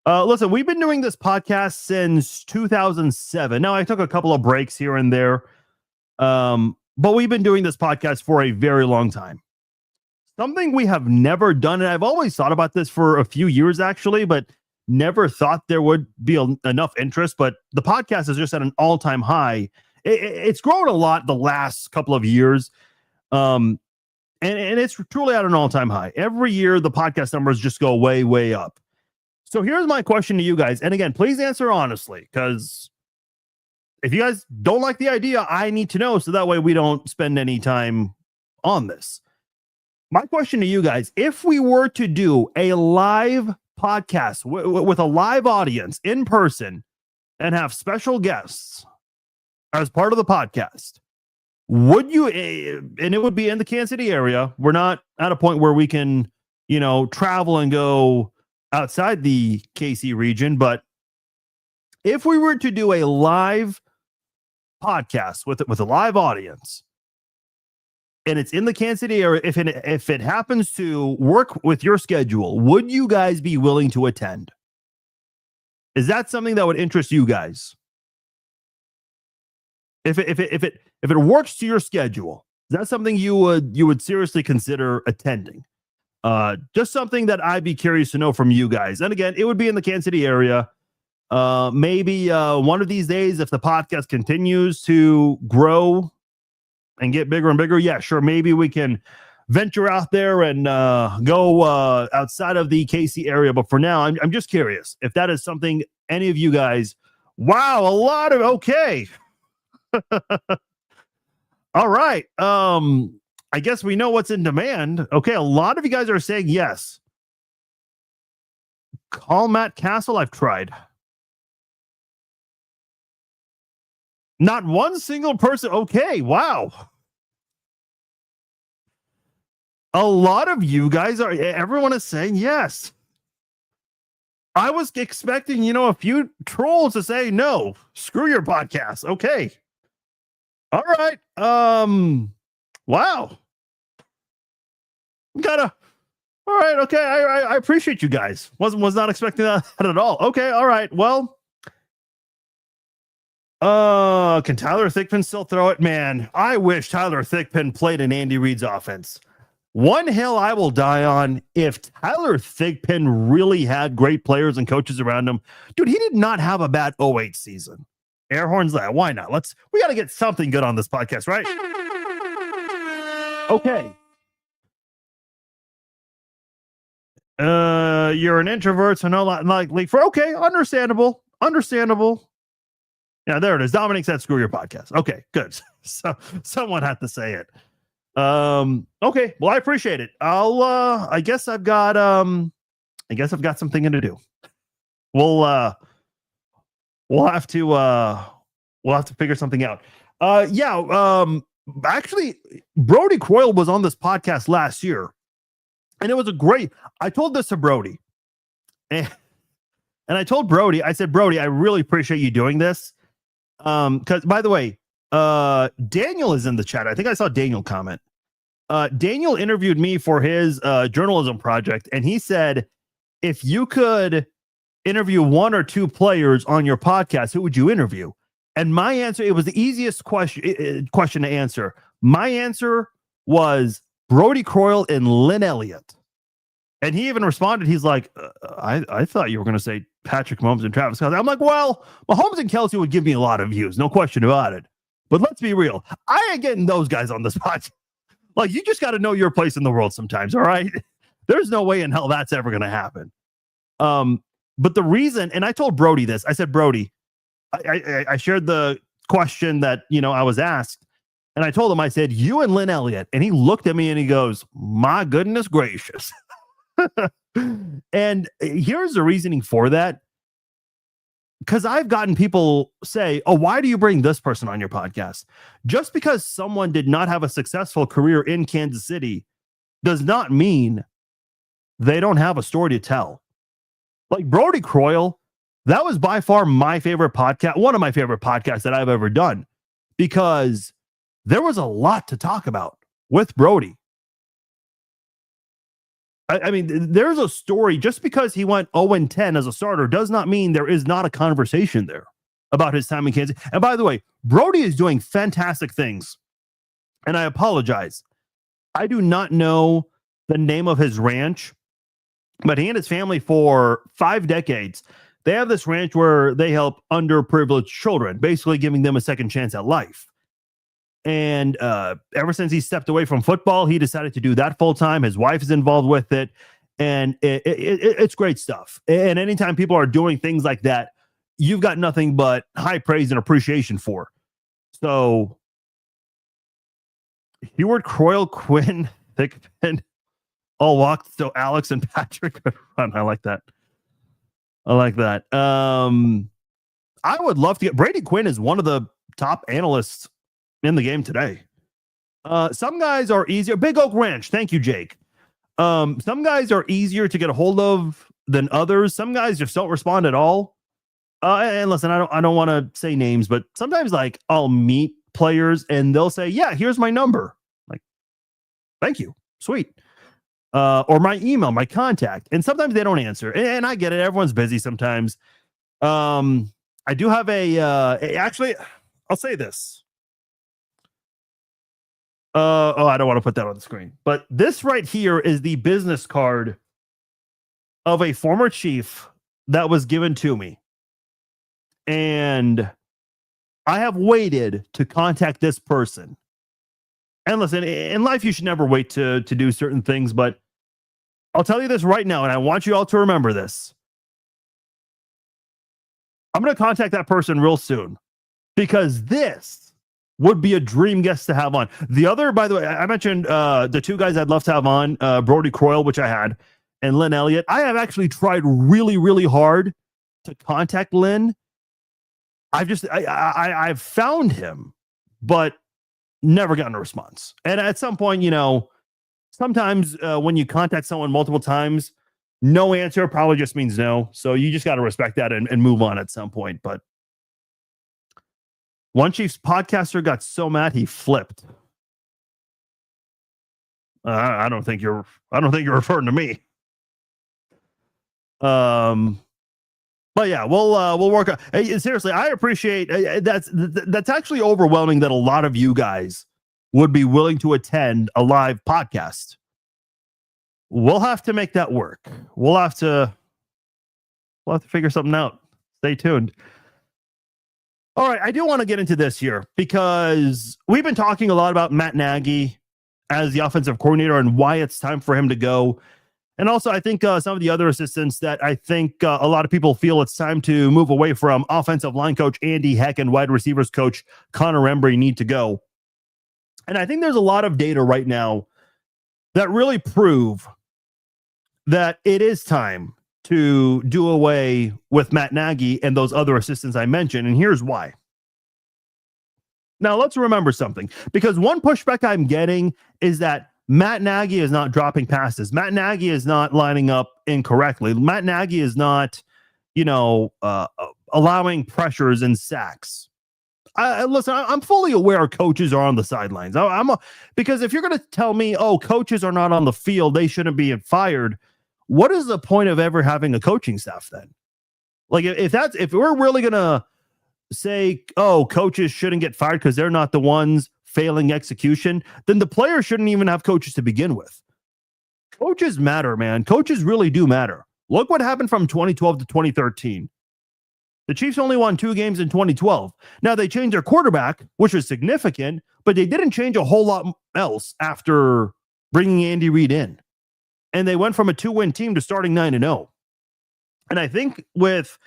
Listen, we've been doing this podcast since 2007. Now, I took a couple of breaks here and there, but we've been doing this podcast for a very long time. Something we have never done, and I've always thought about this for a few years, actually, but never thought there would be enough interest. But the podcast is just at an all-time high. It's grown a lot the last couple of years. And it's truly at an all-time high. Every year, the podcast numbers just go way, way up. So here's my question to you guys. And again, please answer honestly, because if you guys don't like the idea, I need to know so that way we don't spend any time on this. My question to you guys, if we were to do a live podcast with a live audience in person and have special guests as part of the podcast, would you, and it would be in the Kansas City area. We're not at a point where we can, travel and go outside the KC region. But if we were to do a live podcast with a live audience, and it's in the Kansas City area, if it happens to work with your schedule, would you guys be willing to attend? Is that something that would interest you guys? If it works to your schedule, is that something you would seriously consider attending? Just something that I'd be curious to know from you guys. And again, it would be in the Kansas City area. Maybe one of these days, if the podcast continues to grow and get bigger and bigger, yeah, sure, maybe we can venture out there and go outside of the KC area. But for now, I'm just curious if that is something any of you guys. Wow, a lot of okay. All right. I guess we know what's in demand. Okay, a lot of you guys are saying yes. Call Matt Castle. I've tried. Not one single person. Okay, wow. A lot of you guys everyone is saying yes. I was expecting, a few trolls to say no. Screw your podcast. Okay. All right. Wow. All right. Okay. I appreciate you guys. Was not expecting that at all. Okay. All right. Well, can Tyler Thigpen still throw it? Man, I wish Tyler Thigpen played in Andy Reid's offense. One hill I will die on, if Tyler Thigpen really had great players and coaches around him. Dude, he did not have a bad 08 season. Air horns there. Why not? We got to get something good on this podcast, right? Okay. You're an introvert, so no likely for okay, understandable. Yeah, there it is. Dominic said screw your podcast. Okay, good. So someone had to say it. Okay, well, I appreciate it. I guess I've got something to do. We'll have to figure something out. Actually, Brody Croyle was on this podcast last year, and it was I told this to Brody, And I told Brody, I said, Brody, I really appreciate you doing this. Because, by the way, Daniel is in the chat. I think I saw Daniel comment. Daniel interviewed me for his journalism project, and he said, if you could interview one or two players on your podcast, who would you interview? And my answer, it was the easiest question to answer. My answer was Brody Croyle and Lynn Elliott. And he even responded, he's like, I thought you were going to say Patrick Mahomes and Travis Kelce. I'm like, well, Mahomes and Kelce would give me a lot of views, no question about it. But let's be real. I ain't getting those guys on the spot. Like, you just got to know your place in the world sometimes, all right? There's no way in hell that's ever going to happen. But the reason, and I told Brody this, I said, Brody, I shared the question that, I was asked. And I told him, I said, you and Lynn Elliott. And he looked at me and he goes, my goodness gracious. And here's the reasoning for that. Because I've gotten people say, oh, why do you bring this person on your podcast? Just because someone did not have a successful career in Kansas City does not mean they don't have a story to tell. Like Brody Croyle, that was by far my favorite podcast, one of my favorite podcasts that I've ever done, because there was a lot to talk about with Brody. I mean, there's a story. Just because he went 0-10 as a starter does not mean there is not a conversation there about his time in Kansas. And by the way, Brody is doing fantastic things. And I apologize. I do not know the name of his ranch, but he and his family for 5 decades, they have this ranch where they help underprivileged children, basically giving them a second chance at life. And ever since he stepped away from football, he decided to do that full time. His wife is involved with it. And it's great stuff. And anytime people are doing things like that, you've got nothing but high praise and appreciation for. So, Heward, Croyle, Quinn, Thigpen, all walked so Alex and Patrick could run. I like that. I would love to get Brady Quinn is one of the top analysts in the game today. Some guys are easier. Big Oak Ranch. Thank you, Jake. Some guys are easier to get a hold of than others. Some guys just don't respond at all. And listen, I don't want to say names, but sometimes like I'll meet players and they'll say, yeah, here's my number. Like, thank you. Sweet. Or my email, my contact. And sometimes they don't answer. And I get it. Everyone's busy sometimes. I do have actually, I'll say this. I don't want to put that on the screen, but this right here is the business card of a former Chief that was given to me. And I have waited to contact this person. And listen, in life, you should never wait to do certain things, but I'll tell you this right now, and I want you all to remember this. I'm going to contact that person real soon, because this would be a dream guest to have on. The other, by the way, I mentioned the two guys I'd love to have on, Brody Croyle, which I had, and Lynn Elliott. I have actually tried really, really hard to contact Lynn. I've found him, but never gotten a response. And at some point, sometimes when you contact someone multiple times, no answer probably just means no. So you just got to respect that and move on at some point. But one Chiefs podcaster got so mad he flipped. I don't think you're referring to me. But yeah, we'll work on. Hey, seriously, I appreciate that's actually overwhelming that a lot of you guys would be willing to attend a live podcast. We'll have to make that work. We'll have to figure something out. Stay tuned. All right, I do want to get into this here because we've been talking a lot about Matt Nagy as the offensive coordinator and why it's time for him to go. And also, I think some of the other assistants that I think a lot of people feel it's time to move away from, offensive line coach Andy Heck and wide receivers coach Connor Embry, need to go. And I think there's a lot of data right now that really prove that it is time to do away with Matt Nagy and those other assistants I mentioned. And here's why. Now, let's remember something, because one pushback I'm getting is that Matt Nagy is not dropping passes. Matt Nagy is not lining up incorrectly. Matt Nagy is not, allowing pressures and sacks. Listen, I'm fully aware coaches are on the sidelines. Because if you're going to tell me, coaches are not on the field, they shouldn't be fired. What is the point of ever having a coaching staff then? Like if we're really going to say, coaches shouldn't get fired because they're not the ones failing execution, then the players shouldn't even have coaches to begin with. Coaches matter, man. Coaches really do matter. Look what happened from 2012 to 2013. The Chiefs only won 2 games in 2012. Now, they changed their quarterback, which was significant, but they didn't change a whole lot else after bringing Andy Reid in. And they went from a 2-win team to starting 9-0. And I think with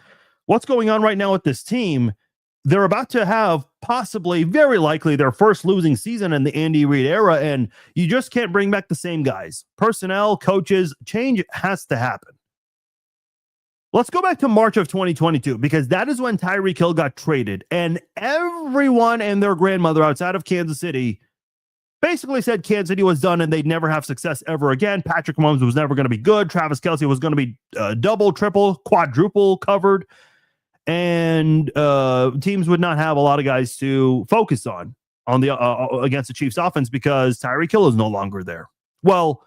what's going on right now with this team, they're about to have possibly, very likely, their first losing season in the Andy Reid era, and you just can't bring back the same guys. Personnel, coaches, change has to happen. Let's go back to March of 2022, because that is when Tyreek Hill got traded, and everyone and their grandmother outside of Kansas City basically said Kansas City was done and they'd never have success ever again. Patrick Mahomes was never going to be good. Travis Kelce was going to be double, triple, quadruple covered. And teams would not have a lot of guys to focus on the against the Chiefs offense because Tyreek Hill is no longer there. Well,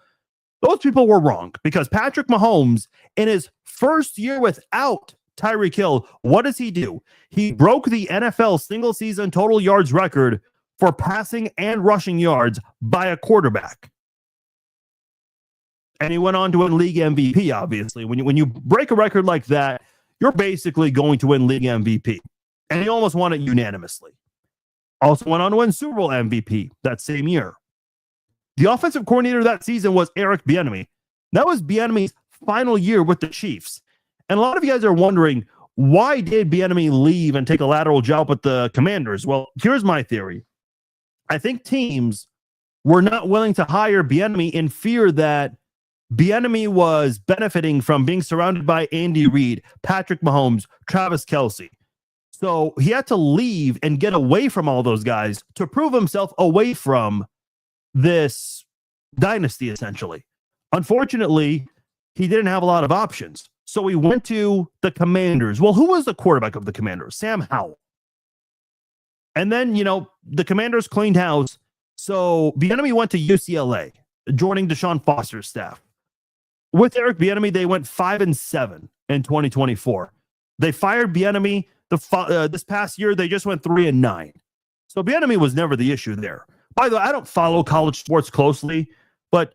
those people were wrong, because Patrick Mahomes, in his first year without Tyreek Hill, what does he do? He broke the NFL single season total yards record for passing and rushing yards by a quarterback. And he went on to win league MVP, obviously. When you break a record like that, you're basically going to win league MVP. And he almost won it unanimously. Also went on to win Super Bowl MVP that same year. The offensive coordinator that season was Eric Bieniemy. That was Bieniemy's final year with the Chiefs. And a lot of you guys are wondering, why did Bieniemy leave and take a lateral job with the Commanders? Well, here's my theory. I think teams were not willing to hire Bieniemy in fear that Bieniemy was benefiting from being surrounded by Andy Reid, Patrick Mahomes, Travis Kelce. So he had to leave and get away from all those guys to prove himself away from this dynasty, essentially. Unfortunately, he didn't have a lot of options. So he went to the Commanders. Well, who was the quarterback of the Commanders? Sam Howell. And then, the Commanders cleaned house. So Bieniemy went to UCLA, joining Deshaun Foster's staff. With Eric Bieniemy, they went 5-7 in 2024. They fired Bieniemy this past year. They just went 3-9. So Bieniemy was never the issue there. By the way, I don't follow college sports closely, but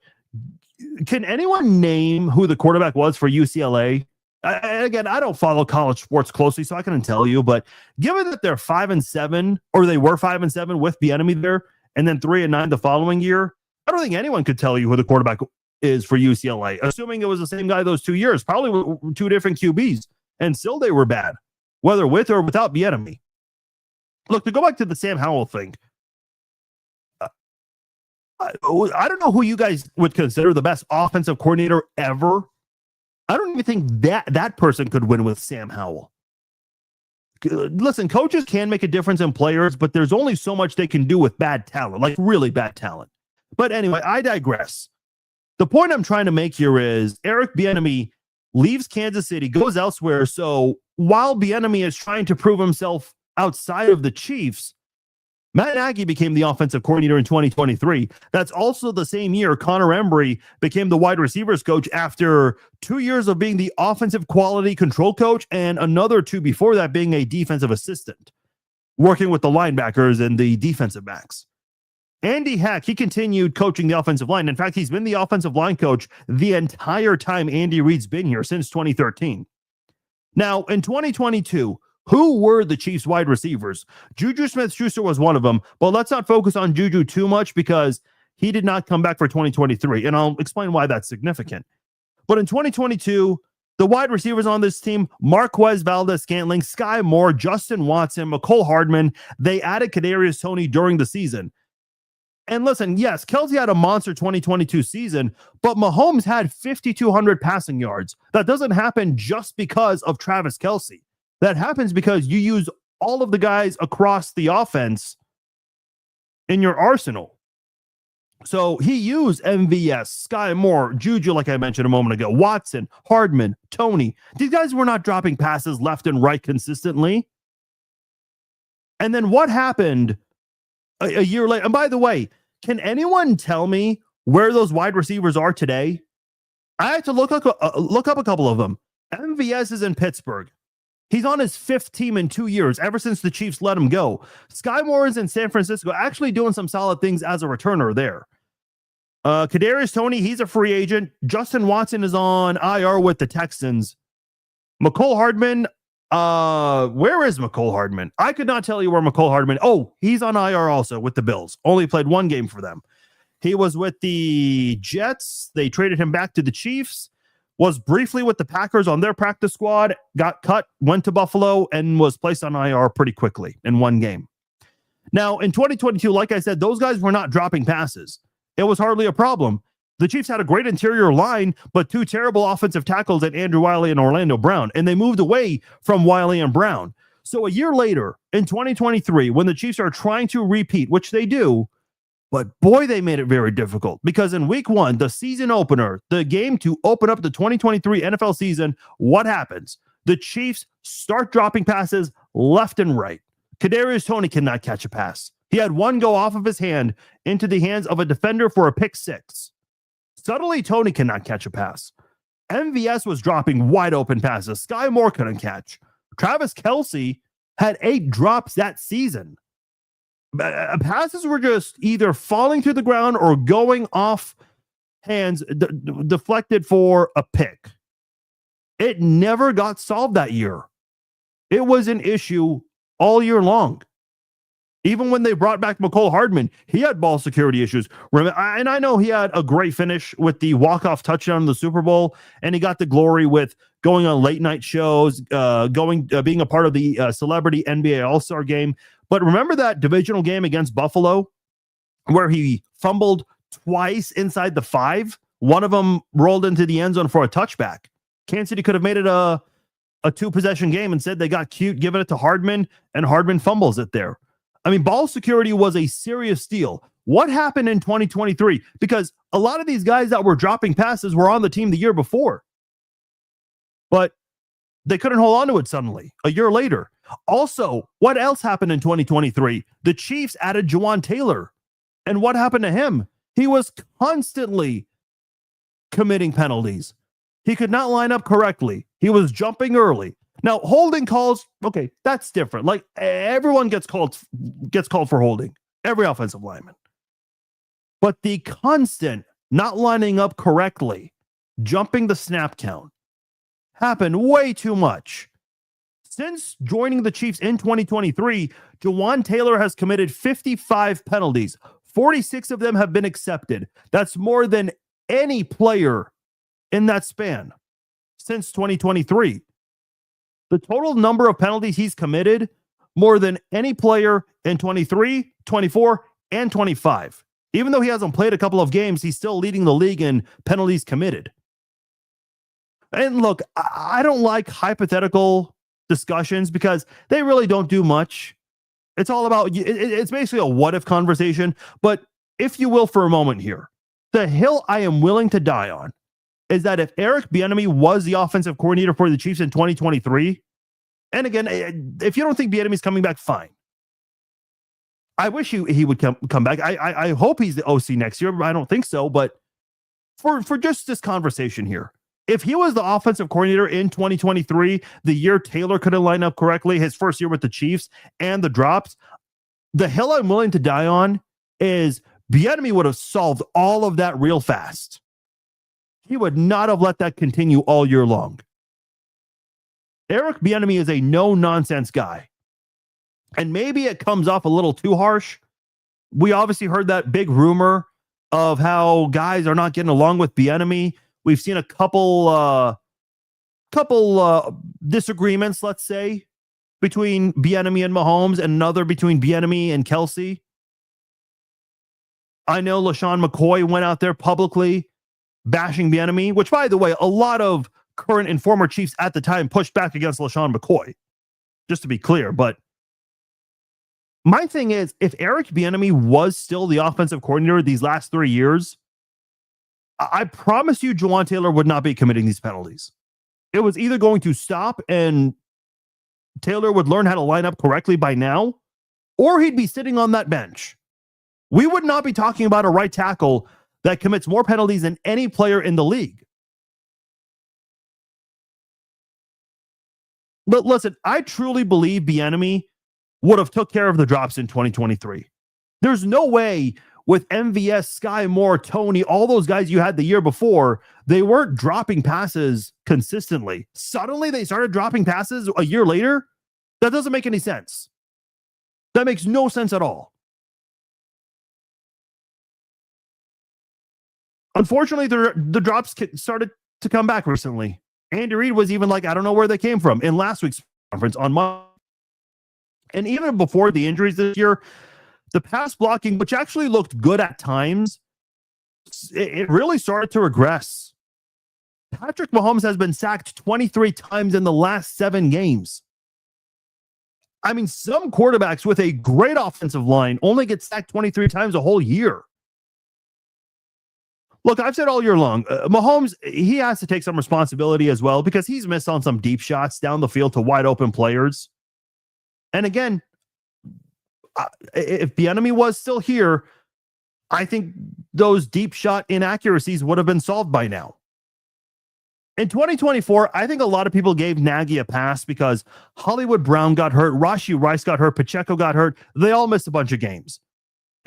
can anyone name who the quarterback was for UCLA? Again, I don't follow college sports closely, so I couldn't tell you. But given that they're 5-7, or they were 5-7 with Bieniemy there, and then 3-9 the following year, I don't think anyone could tell you who the quarterback is for UCLA, assuming it was the same guy those 2 years, probably two different QBs, and still they were bad, whether with or without Bieniemy. Look, to go back to the Sam Howell thing, I don't know who you guys would consider the best offensive coordinator ever. I don't even think that person could win with Sam Howell. Listen, coaches can make a difference in players, but there's only so much they can do with bad talent, like really bad talent. But anyway, I digress. The point I'm trying to make here is Eric Bieniemy leaves Kansas City, goes elsewhere. So while Bieniemy is trying to prove himself outside of the Chiefs, Matt Nagy became the offensive coordinator in 2023. That's also the same year Connor Embry became the wide receivers coach after 2 years of being the offensive quality control coach and another 2 before that being a defensive assistant, working with the linebackers and the defensive backs. Andy Heck, he continued coaching the offensive line. In fact, he's been the offensive line coach the entire time Andy Reid's been here since 2013. Now, in 2022, who were the Chiefs wide receivers? Juju Smith-Schuster was one of them, but let's not focus on Juju too much because he did not come back for 2023, and I'll explain why that's significant. But in 2022, the wide receivers on this team, Marquez Valdes-Scantling, Sky Moore, Justin Watson, McCole Hardman, they added Kadarius Toney during the season. And listen, yes, Kelce had a monster 2022 season, but Mahomes had 5,200 passing yards. That doesn't happen just because of Travis Kelce. That happens because you use all of the guys across the offense in your arsenal. So he used MVS, Sky Moore, Juju, like I mentioned a moment ago, Watson, Hardman, Tony. These guys were not dropping passes left and right consistently. And then what happened a year later? And by the way, can anyone tell me where those wide receivers are today? I had to look up a couple of them. MVS is in Pittsburgh. He's on his 5th team in 2 years, ever since the Chiefs let him go. Sky Moore is in San Francisco, actually doing some solid things as a returner there. Kadarius Toney, he's a free agent. Justin Watson is on IR with the Texans. McCole Hardman, where is McCole Hardman? I could not tell you where McCole Hardman. Oh, he's on IR also with the Bills. Only played 1 game for them. He was with the Jets. They traded him back to the Chiefs. Was briefly with the Packers on their practice squad. Got cut, went to Buffalo, and was placed on IR pretty quickly in 1 game. Now, in 2022, like I said, those guys were not dropping passes. It was hardly a problem. The Chiefs had a great interior line, but 2 terrible offensive tackles at Andrew Wiley and Orlando Brown, and they moved away from Wiley and Brown. So a year later, in 2023, when the Chiefs are trying to repeat, which they do, but boy, they made it very difficult, because in week 1, the season opener, the game to open up the 2023 NFL season, what happens? The Chiefs start dropping passes left and right. Kadarius Toney cannot catch a pass. He had 1 go off of his hand into the hands of a defender for a pick 6. Suddenly, Toney cannot catch a pass. MVS was dropping wide open passes. Sky Moore couldn't catch. Travis Kelce had 8 drops that season. Passes were just either falling to the ground or going off hands, deflected for a pick. It never got solved that year. It was an issue all year long. Even when they brought back McCole Hardman, he had ball security issues. And I know he had a great finish with the walk-off touchdown in the Super Bowl, and he got the glory with going on late night shows, being a part of the celebrity NBA All-Star game. But remember that divisional game against Buffalo where he fumbled twice inside the 5? One of them rolled into the end zone for a touchback. Kansas City could have made it a 2-possession game. Instead, they got cute, giving it to Hardman, and Hardman fumbles it there. I mean, ball security was a serious deal. What happened in 2023? Because a lot of these guys that were dropping passes were on the team the year before, but they couldn't hold on to it suddenly a year later. Also, what else happened in 2023? The Chiefs added Jawaan Taylor. And what happened to him? He was constantly committing penalties. He could not line up correctly. He was jumping early. Now, holding calls, okay, that's different. Like, everyone gets called for holding, every offensive lineman. But the constant not lining up correctly, jumping the snap count, happened way too much. Since joining the Chiefs in 2023, Jawaan Taylor has committed 55 penalties. 46 of them have been accepted. That's more than any player in that span since 2023. The total number of penalties he's committed, more than any player in 23, 24, and 25. Even though he hasn't played a couple of games, he's still leading the league in penalties committed. And look, I don't like hypothetical discussions because they really don't do much. It's all about, it's basically a what if conversation. But if you will, for a moment here, the hill I am willing to die on is that if Eric Bieniemy was the offensive coordinator for the Chiefs in 2023, and again, if you don't think Bieniemy's coming back, fine. I wish he would come back. I hope he's the OC next year. I don't think so, but for just this conversation here, if he was the offensive coordinator in 2023, the year Taylor couldn't line up correctly, his first year with the Chiefs, and the drops, the hill I'm willing to die on is Bieniemy would have solved all of that real fast. He would not have let that continue all year long. Eric Bieniemy is a no-nonsense guy. And maybe it comes off a little too harsh. We obviously heard that big rumor of how guys are not getting along with Bieniemy. We've seen a couple disagreements, let's say, between Bieniemy and Mahomes, and another between Bieniemy and Kelce. I know LaShawn McCoy went out there publicly bashing Bieniemy, which, by the way, a lot of current and former Chiefs at the time pushed back against LaShawn McCoy, just to be clear. But My thing is, if Eric Bieniemy was still the offensive coordinator these last 3 years, I promise you Jawaan Taylor would not be committing these penalties. It was either going to stop and Taylor would learn how to line up correctly by now, or he'd be sitting on that bench. We would not be talking about a right tackle that commits more penalties than any player in the league. But listen, I truly believe Bieniemy would have took care of the drops in 2023. There's no way with MVS, Sky Moore, Tony, all those guys you had the year before, they weren't dropping passes consistently. Suddenly they started dropping passes a year later. That doesn't make any sense. That makes no sense at all. Unfortunately, the drops started to come back recently. Andy Reid was even like, I don't know where they came from in last week's conference on Monday. And even before the injuries this year, the pass blocking, which actually looked good at times, it really started to regress. Patrick Mahomes has been sacked 23 times in the last 7 games. I mean, some quarterbacks with a great offensive line only get sacked 23 times a whole year. Look, I've said all year long, Mahomes, he has to take some responsibility as well because he's missed on some deep shots down the field to wide open players. And again, if Bieniemy was still here, I think those deep shot inaccuracies would have been solved by now. In 2024, I think a lot of people gave Nagy a pass because Hollywood Brown got hurt, Rashee Rice got hurt, Pacheco got hurt. They all missed a bunch of games.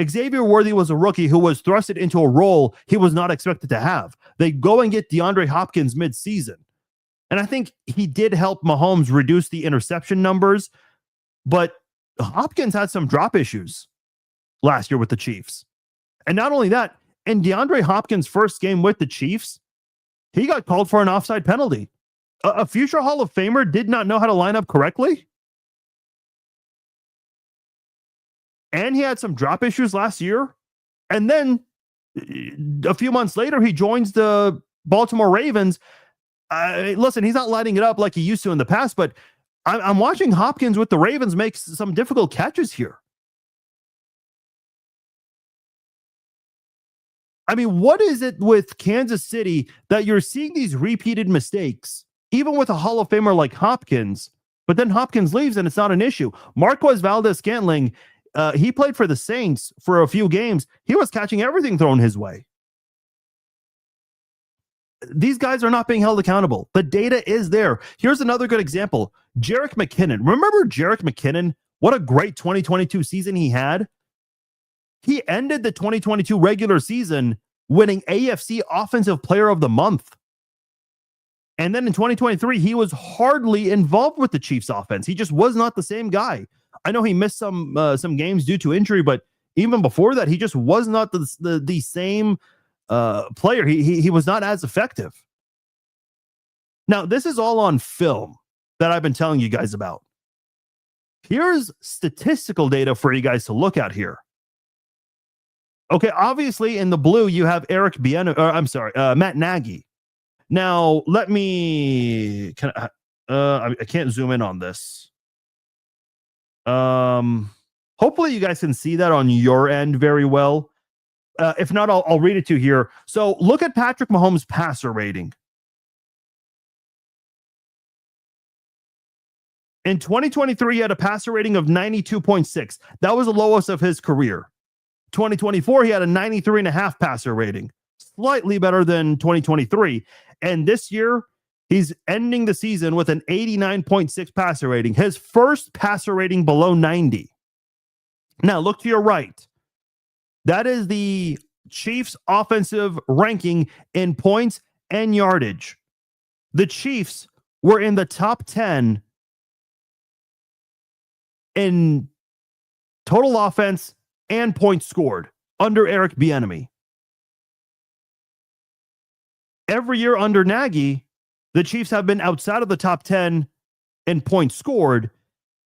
Xavier Worthy was a rookie who was thrusted into a role he was not expected to have. They go and get DeAndre Hopkins midseason. And I think he did help Mahomes reduce the interception numbers, but Hopkins had some drop issues last year with the Chiefs. And not only that, in DeAndre Hopkins' first game with the Chiefs, he got called for an offside penalty. A future Hall of Famer did not know how to line up correctly. And he had some drop issues last year. And then a few months later, he joins the Baltimore Ravens. Listen, he's not lighting it up like he used to in the past, but I'm watching Hopkins with the Ravens make some difficult catches here. I mean, what is it with Kansas City that you're seeing these repeated mistakes, even with a Hall of Famer like Hopkins, but then Hopkins leaves and it's not an issue? Marquez Valdes-Scantling, he played for the Saints for a few games. He was catching everything thrown his way. These guys are not being held accountable. The data is there. Here's another good example. Jerick McKinnon. Remember Jerick McKinnon? What a great 2022 season he had. He ended the 2022 regular season winning AFC Offensive Player of the Month. And then in 2023, he was hardly involved with the Chiefs offense. He just was not the same guy. I know he missed some games due to injury, but even before that, he just was not the same player. He was not as effective. Now, this is all on film that I've been telling you guys about. Here's statistical data for you guys to look at here. Okay, obviously in the blue you have Matt Nagy. Now let me. I can't zoom in on this. Hopefully you guys can see that on your end very well. If not, I'll read it to you here. So look at Patrick Mahomes' passer rating. In 2023, he had a passer rating of 92.6. That was the lowest of his career. 2024, he had a 93.5 passer rating, slightly better than 2023. And this year, he's ending the season with an 89.6 passer rating, his first passer rating below 90. Now, look to your right. That is the Chiefs' offensive ranking in points and yardage. The Chiefs were in the top 10 in total offense and points scored under Eric Bieniemy. Every year under Nagy, the Chiefs have been outside of the top 10 in points scored,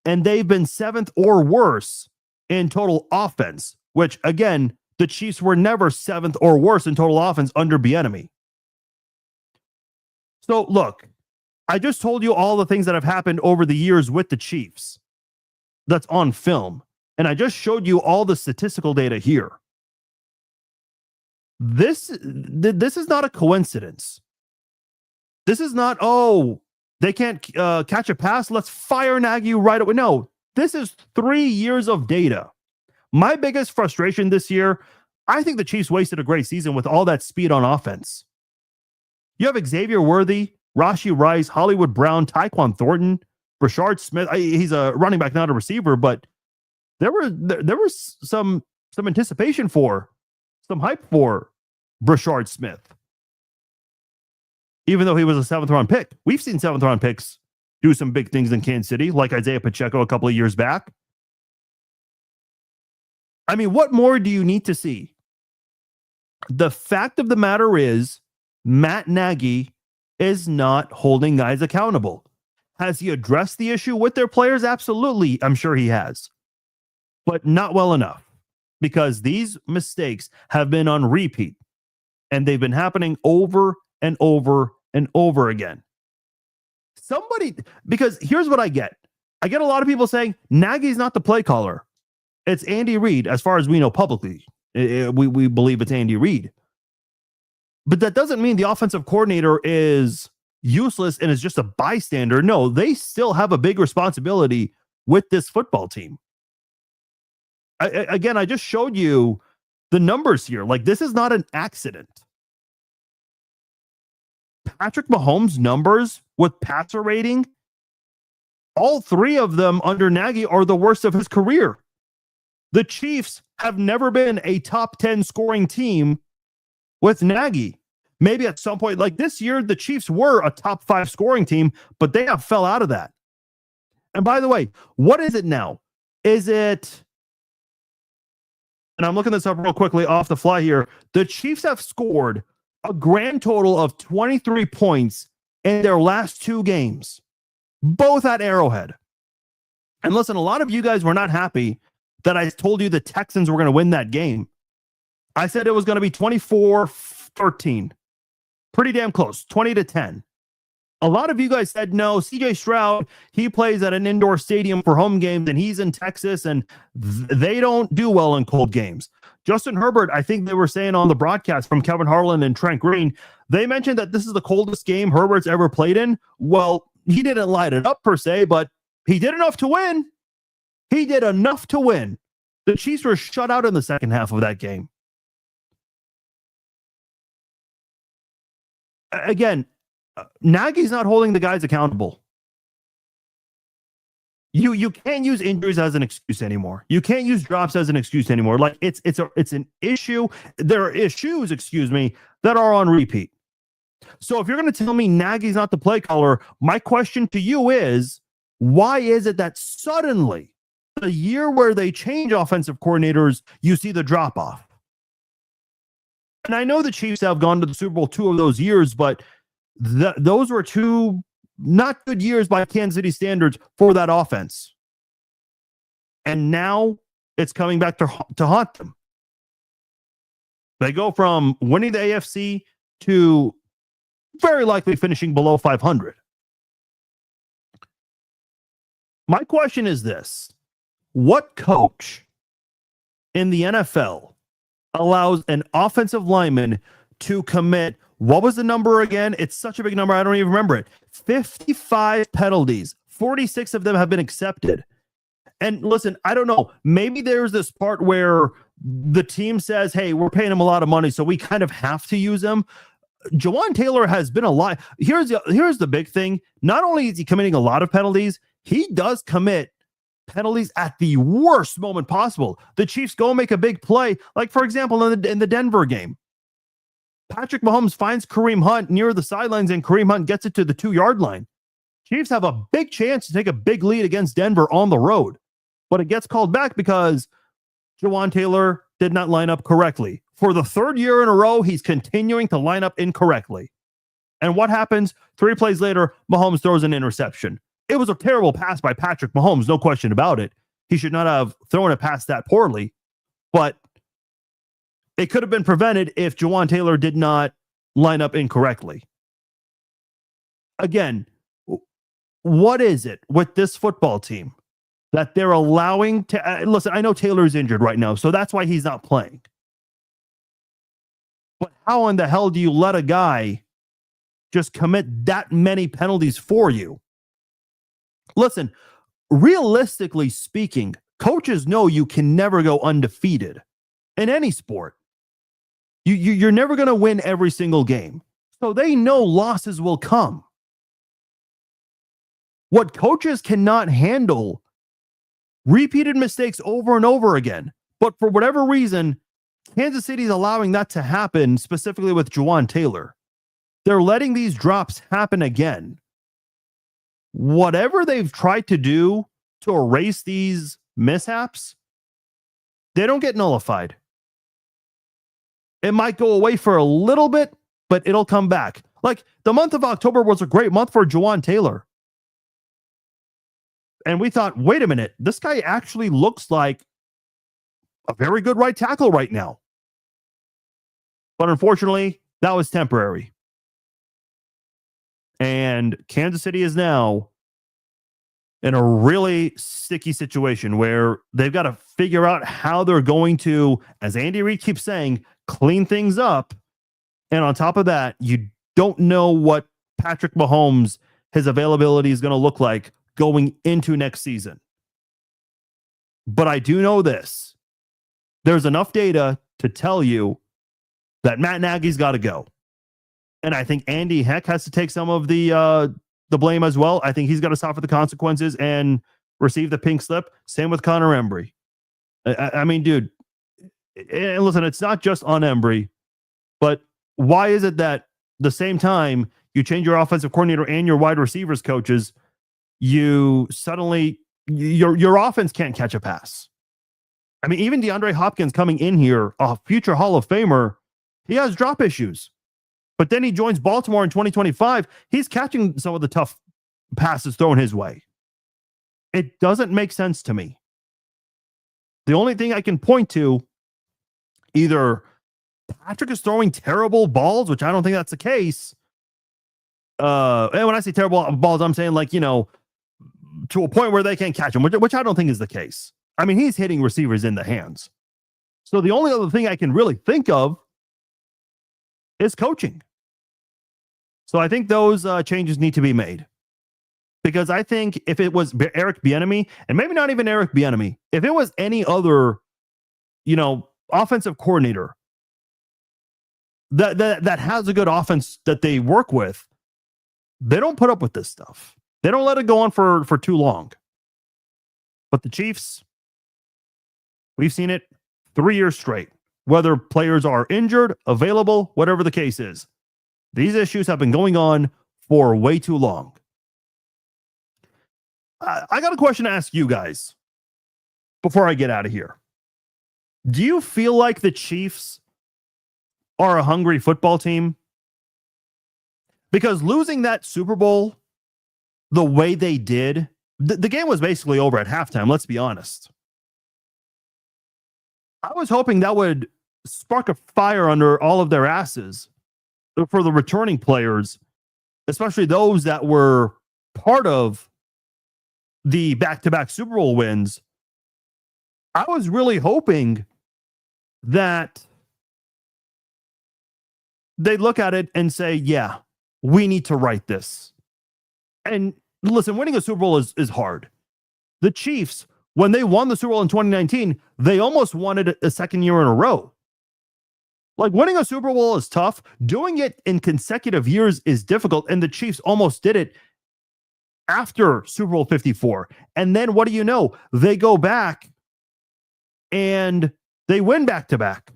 and they've been 7th or worse in total offense, which, again, the Chiefs were never 7th or worse in total offense under Bieniemy. So, look, I just told you all the things that have happened over the years with the Chiefs. That's on film. And I just showed you all the statistical data here. This is not a coincidence. This is not, oh, they can't catch a pass. Let's fire Nagy right away. No, this is 3 years of data. My biggest frustration this year, I think the Chiefs wasted a great season with all that speed on offense. You have Xavier Worthy, Rashee Rice, Hollywood Brown, Tyquan Thornton, Brashard Smith. He's a running back, not a receiver, but there was some anticipation for, some hype for Brashard Smith. Even though he was a 7th round pick. We've seen 7th round picks do some big things in Kansas City, like Isaiah Pacheco a couple of years back. I mean, what more do you need to see? The fact of the matter is, Matt Nagy is not holding guys accountable. Has he addressed the issue with their players? Absolutely. I'm sure he has. But not well enough, because these mistakes have been on repeat and they've been happening over and over and over again. Because here's what I get. I get a lot of people saying Nagy's not the play caller. It's Andy Reid, as far as we know publicly. We believe it's Andy Reid. But that doesn't mean the offensive coordinator is useless and is just a bystander. No, they still have a big responsibility with this football team. Again, I just showed you the numbers here. Like, this is not an accident. Patrick Mahomes' numbers with passer rating, all 3 of them under Nagy are the worst of his career. The Chiefs have never been a top 10 scoring team with Nagy. Maybe at some point, like this year, the Chiefs were a top 5 scoring team, but they have fell out of that. And by the way, what is it now? Is it, and I'm looking this up real quickly off the fly here, the Chiefs have scored a grand total of 23 points in their last 2 games, both at Arrowhead. And listen, a lot of you guys were not happy that I told you the Texans were going to win that game. I said it was going to be 24-13. Pretty damn close, 20-10. A lot of you guys said no. CJ Stroud, he plays at an indoor stadium for home games, and he's in Texas, and they don't do well in cold games. Justin Herbert, I think they were saying on the broadcast from Kevin Harlan and Trent Green, they mentioned that this is the coldest game Herbert's ever played in. Well, he didn't light it up per se, but he did enough to win. He did enough to win. The Chiefs were shut out in the second half of that game. Again, Nagy's not holding the guys accountable. You can't use injuries as an excuse anymore. You can't use drops as an excuse anymore. Like it's an issue. There are issues, that are on repeat. So if you're going to tell me Nagy's not the play caller, my question to you is, why is it that suddenly, the year where they change offensive coordinators, you see the drop off? And I know the Chiefs have gone to the Super Bowl 2 of those years, but those were 2 not good years by Kansas City standards for that offense. And now it's coming back to haunt them. They go from winning the AFC to very likely finishing below 500. My question is this: what coach in the NFL allows an offensive lineman to commit, what was the number again? It's such a big number, I don't even remember it. 55 penalties. 46 of them have been accepted. And listen, I don't know. Maybe there's this part where the team says, hey, we're paying him a lot of money, so we kind of have to use him. Jawaan Taylor has been a lot. Here's the big thing. Not only is he committing a lot of penalties, he does commit penalties at the worst moment possible. The Chiefs go make a big play, like for example in the Denver game. Patrick Mahomes finds Kareem Hunt near the sidelines, and Kareem Hunt gets it to the 2-yard line. Chiefs have a big chance to take a big lead against Denver on the road, but it gets called back because Jawaan Taylor did not line up correctly. For the 3rd year in a row, he's continuing to line up incorrectly. And what happens? 3 plays later, Mahomes throws an interception. It was a terrible pass by Patrick Mahomes, no question about it. He should not have thrown a pass that poorly, but it could have been prevented if Jawaan Taylor did not line up incorrectly. Again, what is it with this football team? that they're allowing to listen. I know Taylor's injured right now, so that's why he's not playing. But how in the hell do you let a guy just commit that many penalties for you? Listen, realistically speaking, coaches know you can never go undefeated in any sport. You're never going to win every single game. So they know losses will come. What coaches cannot handle repeated mistakes over and over again. But for whatever reason, Kansas City's allowing that to happen, specifically with Jawaan Taylor. They're letting these drops happen again. Whatever they've tried to do to erase these mishaps, they don't get nullified. It might go away for a little bit, but it'll come back. Like the month of October was a great month for Jawaan Taylor. And we thought, wait a minute, this guy actually looks like a very good right tackle right now. But unfortunately, that was temporary. And Kansas City is now in a really sticky situation where they've got to figure out how they're going to, as Andy Reid keeps saying, clean things up. And on top of that, you don't know what Patrick Mahomes, his availability is going to look like going into next season. But I do know this. There's enough data to tell you that Matt Nagy's got to go. And I think Andy Heck has to take some of the blame as well. I think he's got to suffer the consequences and receive the pink slip. Same with Connor Embry. I mean, dude, and listen, it's not just on Embry, but why is it that the same time you change your offensive coordinator and your wide receivers coaches, you suddenly, your offense can't catch a pass? I mean, even DeAndre Hopkins coming in here, a future Hall of Famer, he has drop issues. But then he joins Baltimore in 2025. He's catching some of the tough passes thrown his way. It doesn't make sense to me. The only thing I can point to, either Patrick is throwing terrible balls, which I don't think that's the case. And when I say terrible balls, I'm saying like, to a point where they can't catch him, which I don't think is the case. I mean, he's hitting receivers in the hands. So the only other thing I can really think of is coaching. So I think those changes need to be made. Because I think if it was Eric Bieniemy, and maybe not even Eric Bieniemy, if it was any other, offensive coordinator that has a good offense that they work with, they don't put up with this stuff. They don't let it go on for too long. But the Chiefs, we've seen it 3 years straight. Whether players are injured, available, whatever the case is, these issues have been going on for way too long. I got a question to ask you guys before I get out of here. Do you feel like the Chiefs are a hungry football team? Because losing that Super Bowl the way they did, the game was basically over at halftime, let's be honest. I was hoping that would spark a fire under all of their asses for the returning players, especially those that were part of the back-to-back Super Bowl wins. I was really hoping that they'd look at it and say, yeah, we need to right this. And listen, winning a Super Bowl is hard. The Chiefs, when they won the Super Bowl in 2019, they almost won it a second year in a row. Like, winning a Super Bowl is tough. Doing it in consecutive years is difficult. And the Chiefs almost did it after Super Bowl 54. And then what do you know? They go back and they win back-to-back.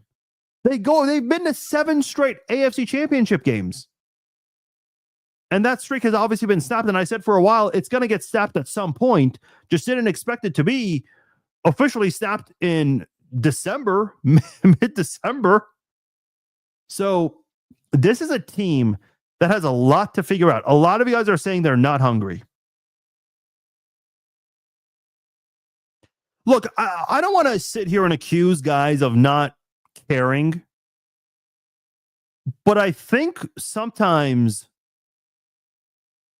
They've been to 7 straight AFC Championship games. And that streak has obviously been stopped. And I said for a while, it's going to get stopped at some point. Just didn't expect it to be officially stopped in December, mid-December. So this is a team that has a lot to figure out. A lot of you guys are saying they're not hungry. Look, I don't want to sit here and accuse guys of not caring. But I think sometimes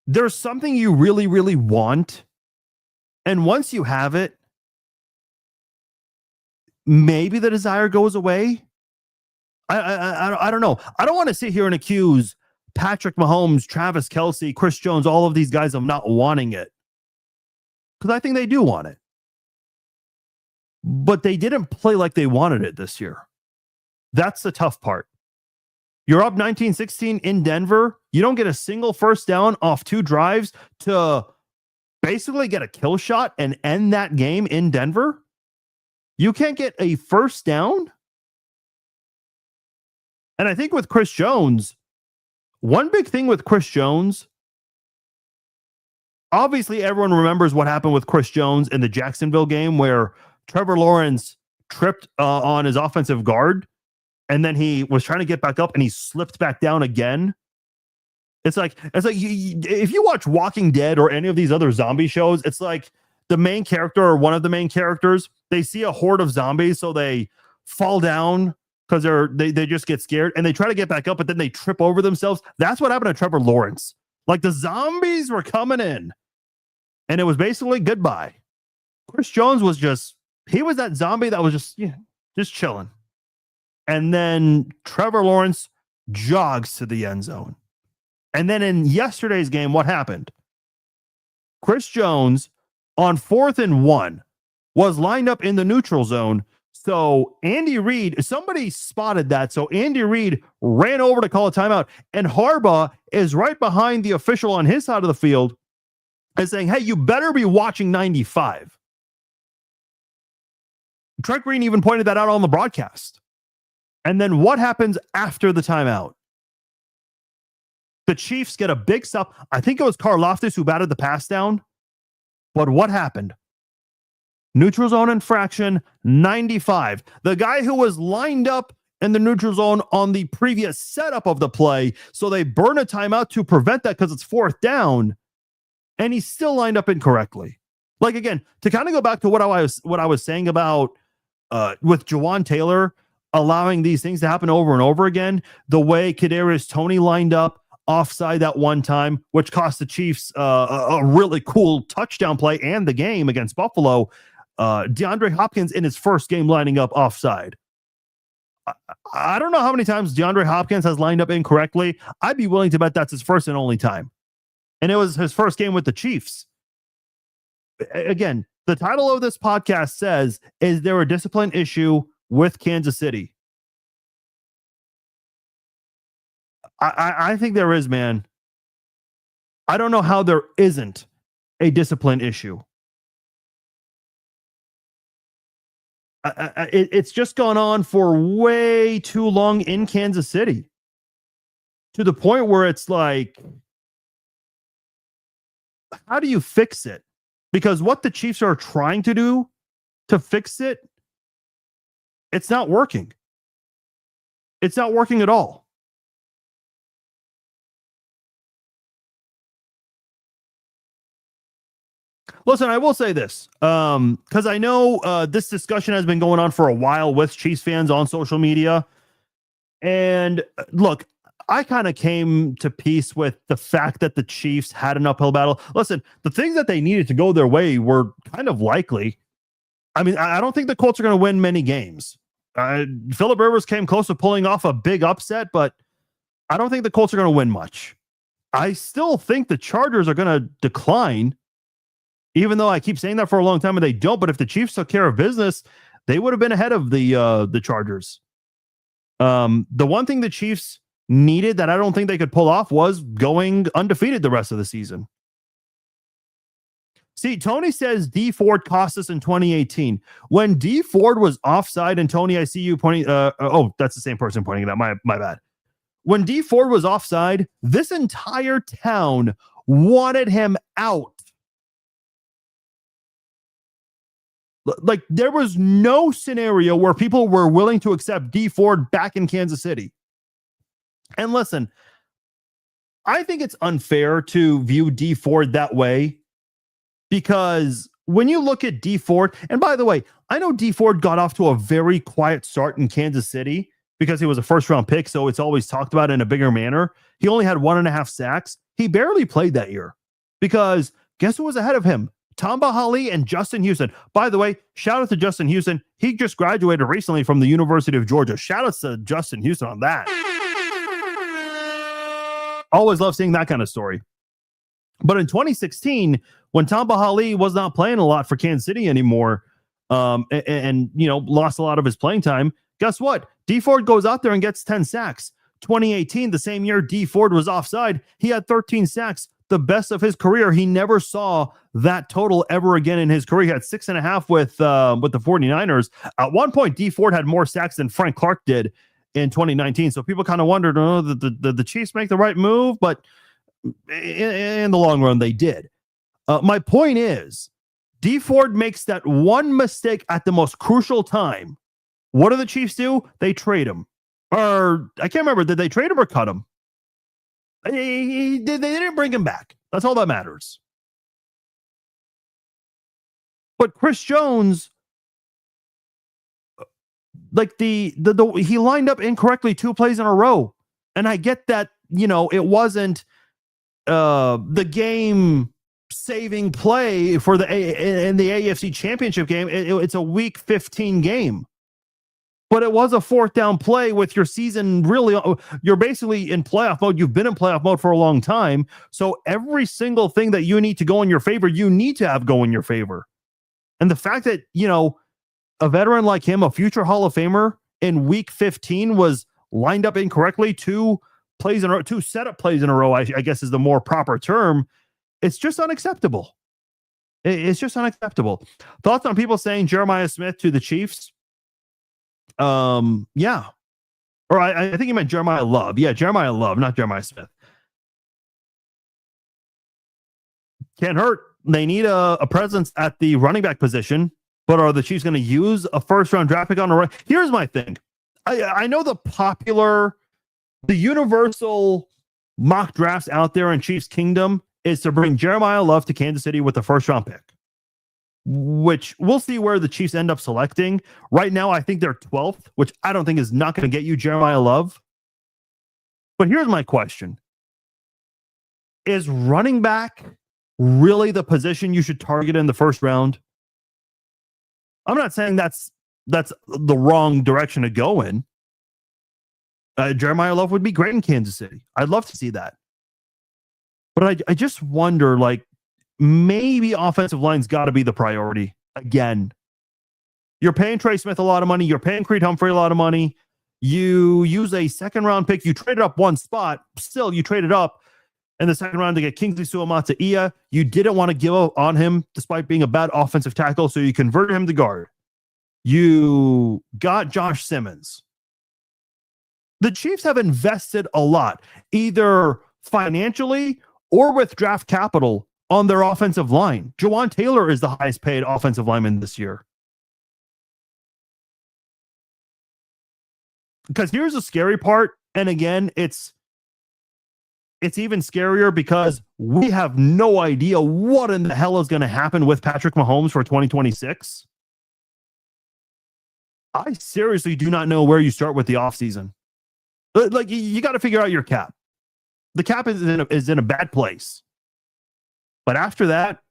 there's something you really, really want, And once you have it, maybe the desire goes away. I don't know. I don't want to sit here and accuse Patrick Mahomes, Travis Kelce, Chris Jones, all of these guys of not wanting it, because I think they do want it. But they didn't play like they wanted it this year. That's the tough part. You're up 19-16 in Denver. You don't get a single first down off 2 drives to basically get a kill shot and end that game in Denver. You can't get a first down. And I think with Chris Jones, one big thing with Chris Jones, obviously everyone remembers what happened with Chris Jones in the Jacksonville game where Trevor Lawrence tripped on his offensive guard, and then he was trying to get back up and he slipped back down again. It's like if you watch Walking Dead or any of these other zombie shows, it's like the main character or one of the main characters, they see a horde of zombies, so they fall down because they just get scared and they try to get back up, but then they trip over themselves. That's what happened to Trevor Lawrence. Like the zombies were coming in and it was basically goodbye. Chris Jones was he was that zombie that was just chilling. And then Trevor Lawrence jogs to the end zone. And then in yesterday's game, what happened? Chris Jones on 4th and 1 was lined up in the neutral zone. So Andy Reid, somebody spotted that. So Andy Reid ran over to call a timeout. And Harbaugh is right behind the official on his side of the field and saying, hey, you better be watching 95. Trent Green even pointed that out on the broadcast. And then what happens after the timeout? The Chiefs get a big stop. I think it was Karlaftis who batted the pass down. But what happened? Neutral zone infraction, 95. The guy who was lined up in the neutral zone on the previous setup of the play, so they burn a timeout to prevent that because it's 4th down, and he's still lined up incorrectly. Like, again, to kind of go back to what I was saying about with Jawan Taylor allowing these things to happen over and over again, the way Kadarius Toney lined up offside that one time, which cost the Chiefs a really cool touchdown play and the game against Buffalo. DeAndre Hopkins in his first game lining up offside. I don't know how many times DeAndre Hopkins has lined up incorrectly. I'd be willing to bet that's his first and only time. And it was his first game with the Chiefs. Again, the title of this podcast says, is there a discipline issue with Kansas City? I think there is, man. I don't know how there isn't a discipline issue. It's just gone on for way too long in Kansas City, to the point where it's like, how do you fix it? Because what the Chiefs are trying to do to fix it, it's not working. It's not working at all. Listen, I will say this, because I know this discussion has been going on for a while with Chiefs fans on social media. And look, I kind of came to peace with the fact that the Chiefs had an uphill battle. Listen, the things that they needed to go their way were kind of likely. I mean, I don't think the Colts are going to win many games. Phillip Rivers came close to pulling off a big upset, but I don't think the Colts are going to win much. I still think the Chargers are going to decline, even though I keep saying that for a long time and they don't. But if the Chiefs took care of business, they would have been ahead of the Chargers. The one thing the Chiefs needed that I don't think they could pull off was going undefeated the rest of the season. See, Tony says D Ford cost us in 2018. When D Ford was offside, and Tony, I see you pointing. That's the same person pointing it out. My bad. When D Ford was offside, this entire town wanted him out. Like, there was no scenario where people were willing to accept D Ford back in Kansas City. And listen, I think it's unfair to view D Ford that way, because when you look at D Ford, and by the way, I know D Ford got off to a very quiet start in Kansas City because he was a first round pick, so it's always talked about in a bigger manner. He only had 1.5 sacks. He barely played that year because guess who was ahead of him? Tamba Hali and Justin Houston. By the way, shout out to Justin Houston. He just graduated recently from the University of Georgia. Shout out to Justin Houston on that. Always love seeing that kind of story. But in 2016, when Tamba Hali was not playing a lot for Kansas City anymore, and lost a lot of his playing time, guess what? Dee Ford goes out there and gets 10 sacks. 2018, the same year Dee Ford was offside, he had 13 sacks, the best of his career. He never saw that total ever again in his career. He had 6.5 with the 49ers. At one point, Dee Ford had more sacks than Frank Clark did in 2019. So people kind of wondered, the Chiefs make the right move, but in the long run, they did. My point is, Dee Ford makes that one mistake at the most crucial time. What do the Chiefs do? They trade him. Or I can't remember. Did they trade him or cut him? They didn't bring him back. That's all that matters. But Chris Jones, like he lined up incorrectly 2 plays in a row. And I get that, it wasn't the game saving play for in the AFC Championship game. It's a week 15 game. But it was a 4th down play with your season really, you're basically in playoff mode. You've been in playoff mode for a long time. So every single thing that you need to go in your favor, you need to have go in your favor. And the fact that, a veteran like him, a future Hall of Famer in week 15 was lined up incorrectly, 2 setup plays in a row, I guess is the more proper term. It's just unacceptable. It's just unacceptable. Thoughts on people saying Jeremiah Smith to the Chiefs? Yeah. Or I think you meant Jeremiah Love. Yeah, Jeremiah Love, not Jeremiah Smith. Can't hurt. They need a presence at the running back position, but are the Chiefs going to use a 1st-round draft pick on a run? Here's my thing. I know the universal mock drafts out there in Chiefs Kingdom is to bring Jeremiah Love to Kansas City with the 1st-round pick, which we'll see where the Chiefs end up selecting. Right now, I think they're 12th, which I don't think is not going to get you Jeremiah Love. But here's my question. Is running back really the position you should target in the 1st round? I'm not saying that's the wrong direction to go in. Jeremiah Love would be great in Kansas City. I'd love to see that. But I just wonder, maybe offensive line's got to be the priority again. You're paying Trey Smith a lot of money. You're paying Creed Humphrey a lot of money. You use a 2nd-round pick. You traded up 1 spot. Still, you traded up in the 2nd round to get Kingsley Suamataia. You didn't want to give up on him despite being a bad offensive tackle, so you converted him to guard. You got Josh Simmons. The Chiefs have invested a lot, either financially or with draft capital, on their offensive line. Jawan Taylor is the highest paid offensive lineman this year. Because here's the scary part, and again, it's even scarier because we have no idea what in the hell is going to happen with Patrick Mahomes for 2026. I seriously do not know where you start with the offseason. You got to figure out your cap. The cap is in a bad place. But after that,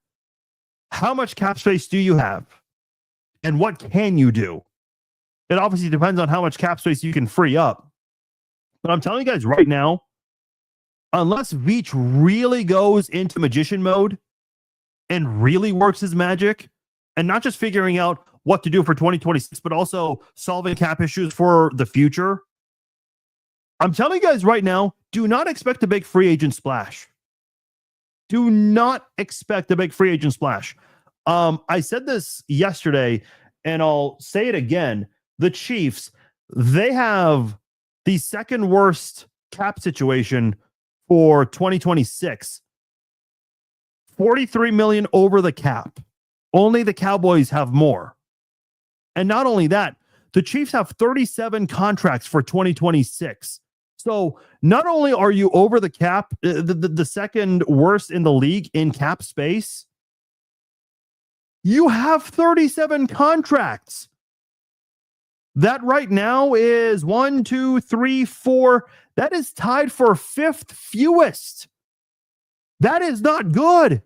how much cap space do you have? And what can you do? It obviously depends on how much cap space you can free up. But I'm telling you guys right now, unless Veach really goes into magician mode and really works his magic, and not just figuring out what to do for 2026, but also solving cap issues for the future, I'm telling you guys right now, do not expect a big free agent splash. Do not expect a big free agent splash. I said this yesterday, and I'll say it again. The Chiefs, they have the 2nd worst cap situation for 2026. $43 million over the cap. Only the Cowboys have more. And not only that, the Chiefs have 37 contracts for 2026. So not only are you over the cap, the 2nd worst in the league in cap space, you have 37 contracts. That right now is 1, 2, 3, 4. That is tied for 5th fewest. That is not good.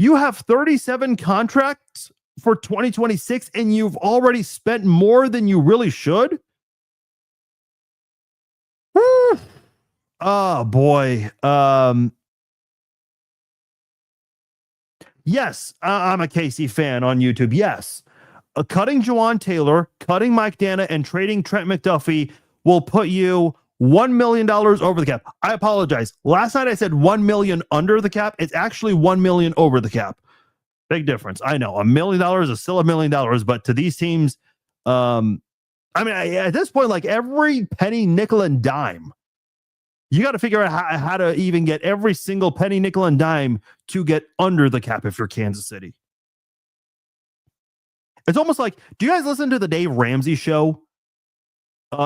You have 37 contracts for 2026 and you've already spent more than you really should? Woo. Oh boy. Yes, I'm a KC fan on YouTube. Yes. Cutting Juwan Taylor, cutting Mike Dana, and trading Trent McDuffie will put you $1 million over the cap. I apologize. Last night I said 1 million under the cap. It's actually 1 million over the cap. Big difference. I know $1 million is still $1 million, but to these teams, I mean, at this point, like every penny, nickel, and dime, you got to figure out how to even get every single penny, nickel, and dime to get under the cap if you're Kansas City. It's almost like, do you guys listen to the Dave Ramsey show?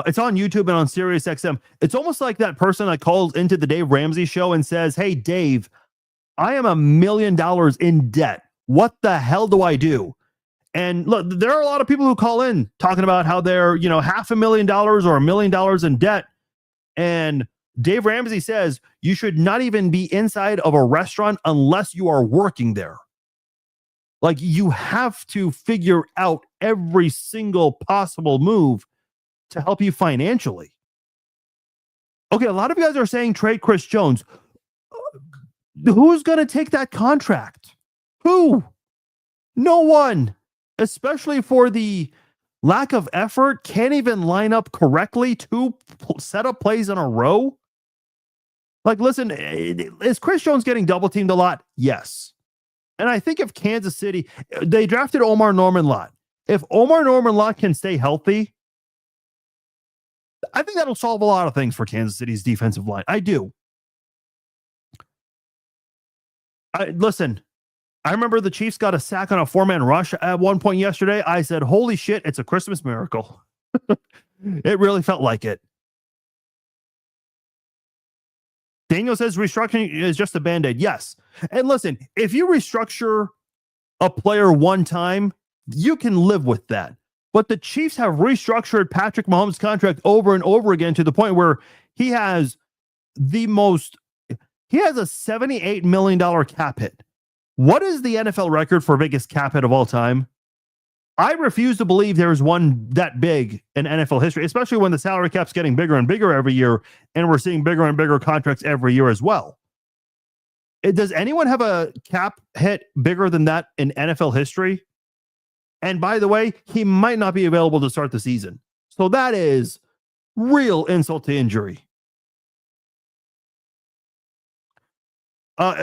It's on YouTube and on Sirius XM. It's almost like that person that calls into the Dave Ramsey show and says, hey, Dave, I am $1 million in debt. What the hell do I do? And look, there are a lot of people who call in talking about how they're, $500,000 or $1 million in debt. And Dave Ramsey says you should not even be inside of a restaurant unless you are working there. Like, you have to figure out every single possible move to help you financially. Okay, a lot of you guys are saying trade Chris Jones. Who's going to take that contract? Who? No one. Especially for the lack of effort, can't even line up correctly 2 setup plays in a row. Like, listen, is Chris Jones getting double teamed a lot? Yes. And I think if Kansas City, they drafted Omar Norman-Lott. If Omar Norman-Lott can stay healthy, I think that'll solve a lot of things for Kansas City's defensive line. I do. Listen, I remember the Chiefs got a sack on a 4-man rush at one point yesterday. I said, holy shit, it's a Christmas miracle. It really felt like it. Daniel says restructuring is just a Band-Aid. Yes. And listen, if you restructure a player one time, you can live with that. But the Chiefs have restructured Patrick Mahomes' contract over and over again to the point where he has a $78 million cap hit. What is the NFL record for biggest cap hit of all time? I refuse to believe there is one that big in NFL history, especially when the salary cap's getting bigger and bigger every year, and we're seeing bigger and bigger contracts every year as well. Does anyone have a cap hit bigger than that in NFL history? And by the way, he might not be available to start the season. So that is real insult to injury.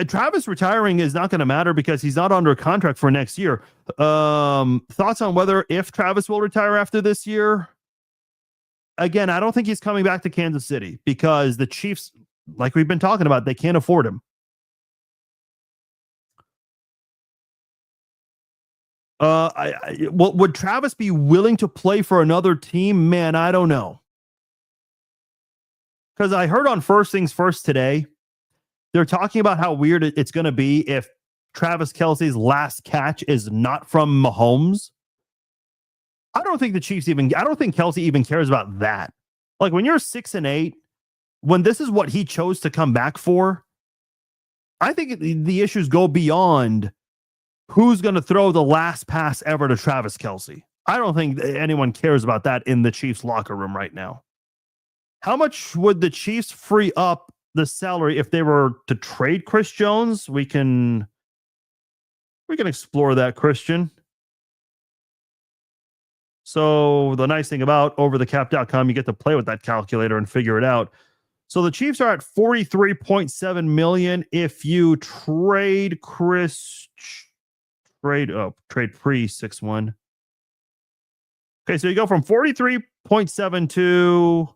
Travis retiring is not going to matter because he's not under contract for next year. Thoughts on whether if Travis will retire after this year? Again, I don't think he's coming back to Kansas City because the Chiefs, like we've been talking about, they can't afford him. Would Travis be willing to play for another team? Man, I don't know. Because I heard on First Things First today, they're talking about how weird it's going to be if Travis Kelce's last catch is not from Mahomes. I don't think Kelce even cares about that. Like, when you're 6-8, when this is what he chose to come back for, I think the issues go beyond who's going to throw the last pass ever to Travis Kelce. I don't think anyone cares about that in the Chiefs locker room right now. How much would the Chiefs free up the salary if they were to trade Chris Jones? We can explore that, Christian. So the nice thing about overthecap.com, you get to play with that calculator and figure it out. So the Chiefs are at 43.7 million if you trade trade pre 6-1. Okay, so you go from 43.7 to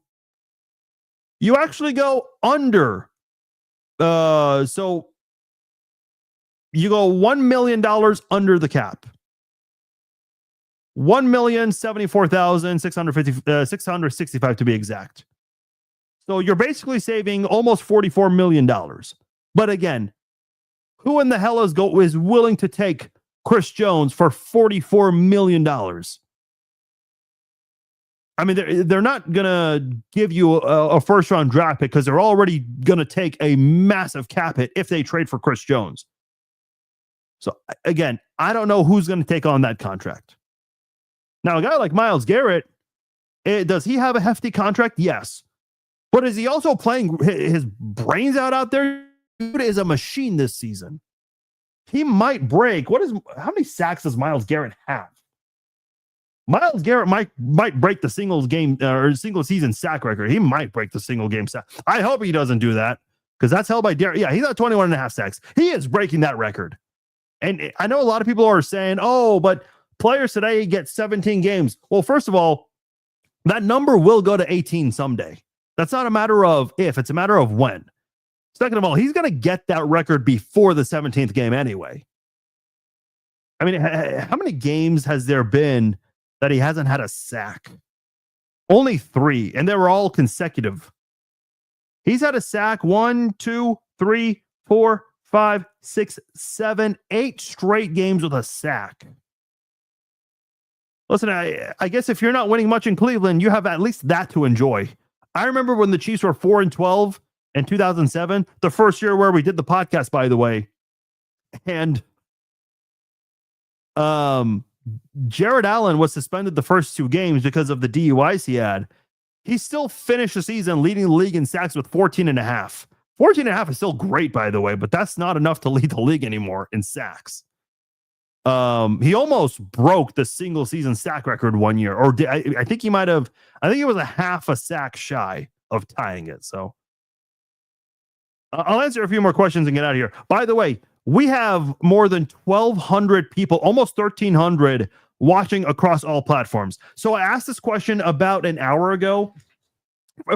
you actually go under. So you go $1 million under the cap. $1,074,665 to be exact. So you're basically saving almost $44 million. But again, who in the hell is willing to take Chris Jones for $44 million? I mean, they're not going to give you a first-round draft pick because they're already going to take a massive cap hit if they trade for Chris Jones. So again, I don't know who's going to take on that contract. Now, a guy like Myles Garrett, does he have a hefty contract? Yes. But is he also playing his brains out there? Dude is a machine this season. He might break. How many sacks does Myles Garrett have? Myles Garrett might break the single season sack record. He might break the single game sack. I hope he doesn't do that because that's held by Derek. Yeah, he's at 21 and a half sacks. He is breaking that record. And I know a lot of people are saying, oh, but players today get 17 games. Well, first of all, that number will go to 18 someday. That's not a matter of if, it's a matter of when. Second of all, he's going to get that record before the 17th game anyway. I mean, how many games has there been that he hasn't had a sack? Only 3, and they were all consecutive. He's had a sack 1, 2, 3, 4, 5, 6, 7, 8 straight games with a sack. Listen, I guess if you're not winning much in Cleveland, you have at least that to enjoy. I remember when the Chiefs were 4-12 in 2007, the first year where we did the podcast, by the way. And Jared Allen was suspended the first 2 games because of the DUIs he had. He still finished the season leading the league in sacks with 14 and a half. 14 and a half is still great, by the way, but that's not enough to lead the league anymore in sacks. He almost broke the single season sack record one year, or I think he might have. I think it was a half a sack shy of tying it. So I'll answer a few more questions and get out of here. By the way, we have more than 1,200 people, almost 1,300 watching across all platforms. So I asked this question about an hour ago.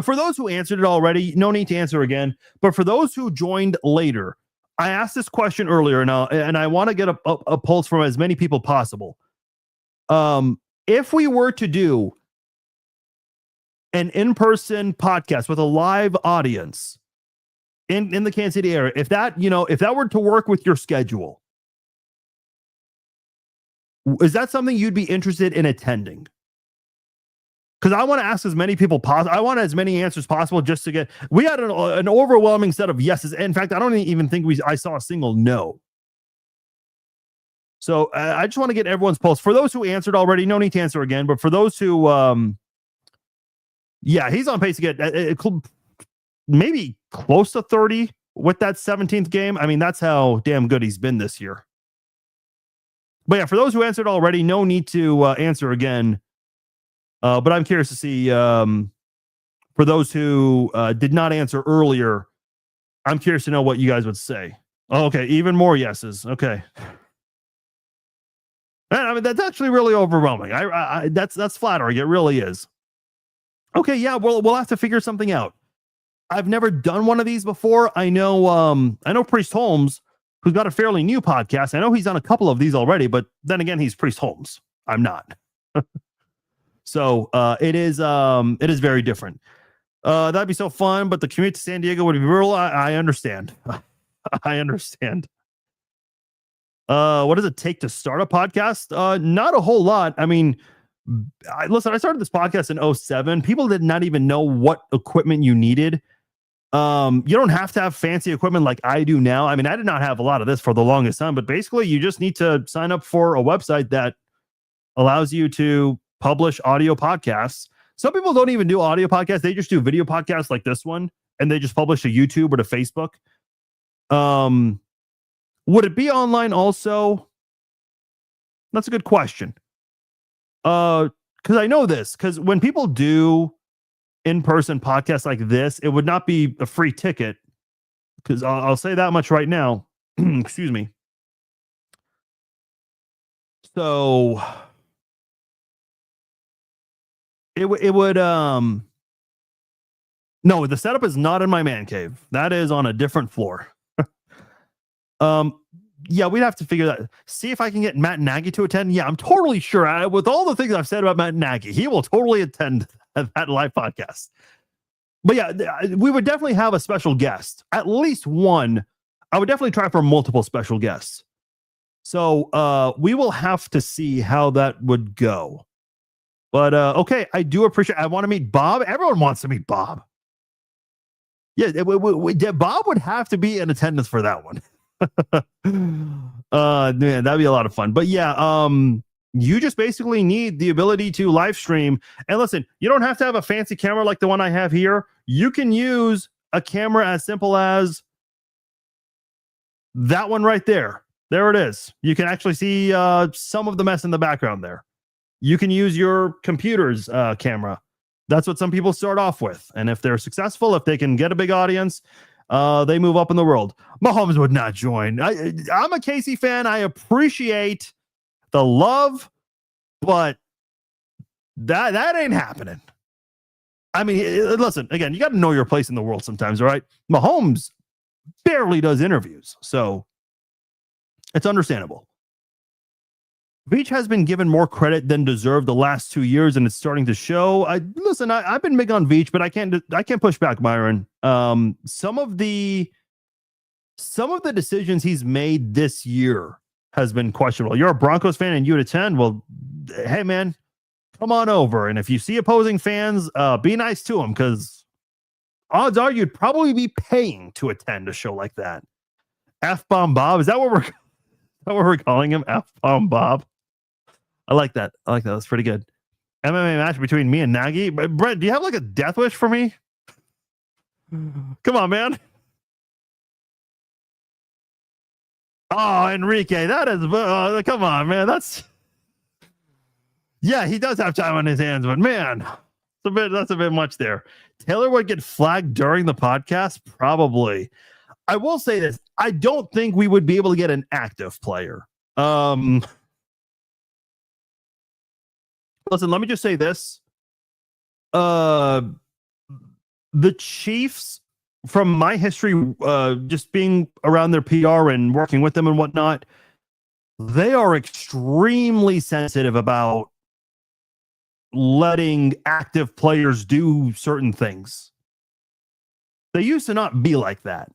For those who answered it already, no need to answer again. But for those who joined later, I asked this question earlier now, and I want to get a pulse from as many people possible. If we were to do an in-person podcast with a live audience in the Kansas City area, if that were to work with your schedule, is that something you'd be interested in attending? Because I want to ask as many people possible. I want as many answers possible just to get. We had an overwhelming set of yeses. In fact, I don't even think I saw a single no. So I just want to get everyone's pulse. For those who answered already, no need to answer again. But for those who, he's on pace to get maybe close to 30 with that 17th game. I mean, that's how damn good he's been this year. But yeah, for those who answered already, no need to answer again. But I'm curious to see, for those who did not answer earlier, I'm curious to know what you guys would say. Oh, okay, even more yeses. Okay. I mean, that's actually really overwhelming. That's flattering. It really is. Okay, yeah, we'll have to figure something out. I've never done one of these before. I know Priest Holmes, who's got a fairly new podcast. I know he's done a couple of these already, but then again, he's Priest Holmes. I'm not. So it is very different. That'd be so fun, but the commute to San Diego would be brutal. I understand. I understand. What does it take to start a podcast? Not a whole lot. I mean, I started this podcast in 2007. People did not even know what equipment you needed. You don't have to have fancy equipment like I do now. I mean, I did not have a lot of this for the longest time, but basically you just need to sign up for a website that allows you to publish audio podcasts. Some people don't even do audio podcasts. They just do video podcasts like this one, and they just publish to YouTube or to Facebook. Would it be online also? That's a good question. Because I know this, because when people do in-person podcasts like this, it would not be a free ticket. Because I'll say that much right now. Excuse me. So it would no, the setup is not in my man cave. That is on a different floor. Yeah, we'd have to figure that. See if I can get Matt Nagy to attend. Yeah, I'm totally sure. With all the things I've said about Matt Nagy, he will totally attend that live podcast. But yeah, we would definitely have a special guest, at least one. I would definitely try for multiple special guests. So we will have to see how that would go. But okay, I do appreciate. I want to meet Bob. Everyone wants to meet Bob. Yeah, Bob would have to be in attendance for that one. Man, that'd be a lot of fun. But yeah, you just basically need the ability to live stream. And listen, you don't have to have a fancy camera like the one I have here. You can use a camera as simple as that one right there. There it is. You can actually see some of the mess in the background there. You can use your computer's camera. That's what some people start off with. And if they're successful, if they can get a big audience, they move up in the world. Mahomes would not join. I'm a Casey fan. I appreciate the love, but that ain't happening. I mean, listen, again, you got to know your place in the world sometimes, right? Mahomes barely does interviews, so it's understandable. Veach has been given more credit than deserved the last 2 years, and it's starting to show. I've been big on Veach, but I can't push back, Myron. Some of the decisions he's made this year has been questionable. You're a Broncos fan and you attend. Well, hey man, come on over. And if you see opposing fans, be nice to them, because odds are you'd probably be paying to attend a show like that. F-bomb Bob, is that what we're calling him? F-bomb Bob. I like that. That's pretty good. MMA match between me and Nagy. Brett, do you have like a death wish for me? Come on, man. Oh, Enrique, that is, come on, man. Yeah, he does have time on his hands, but man, that's a bit much there. Taylor would get flagged during the podcast, probably. I will say this: I don't think we would be able to get an active player. Listen, let me just say this: the Chiefs, from my history, just being around their PR and working with them and whatnot, they are extremely sensitive about letting active players do certain things. They used to not be like that,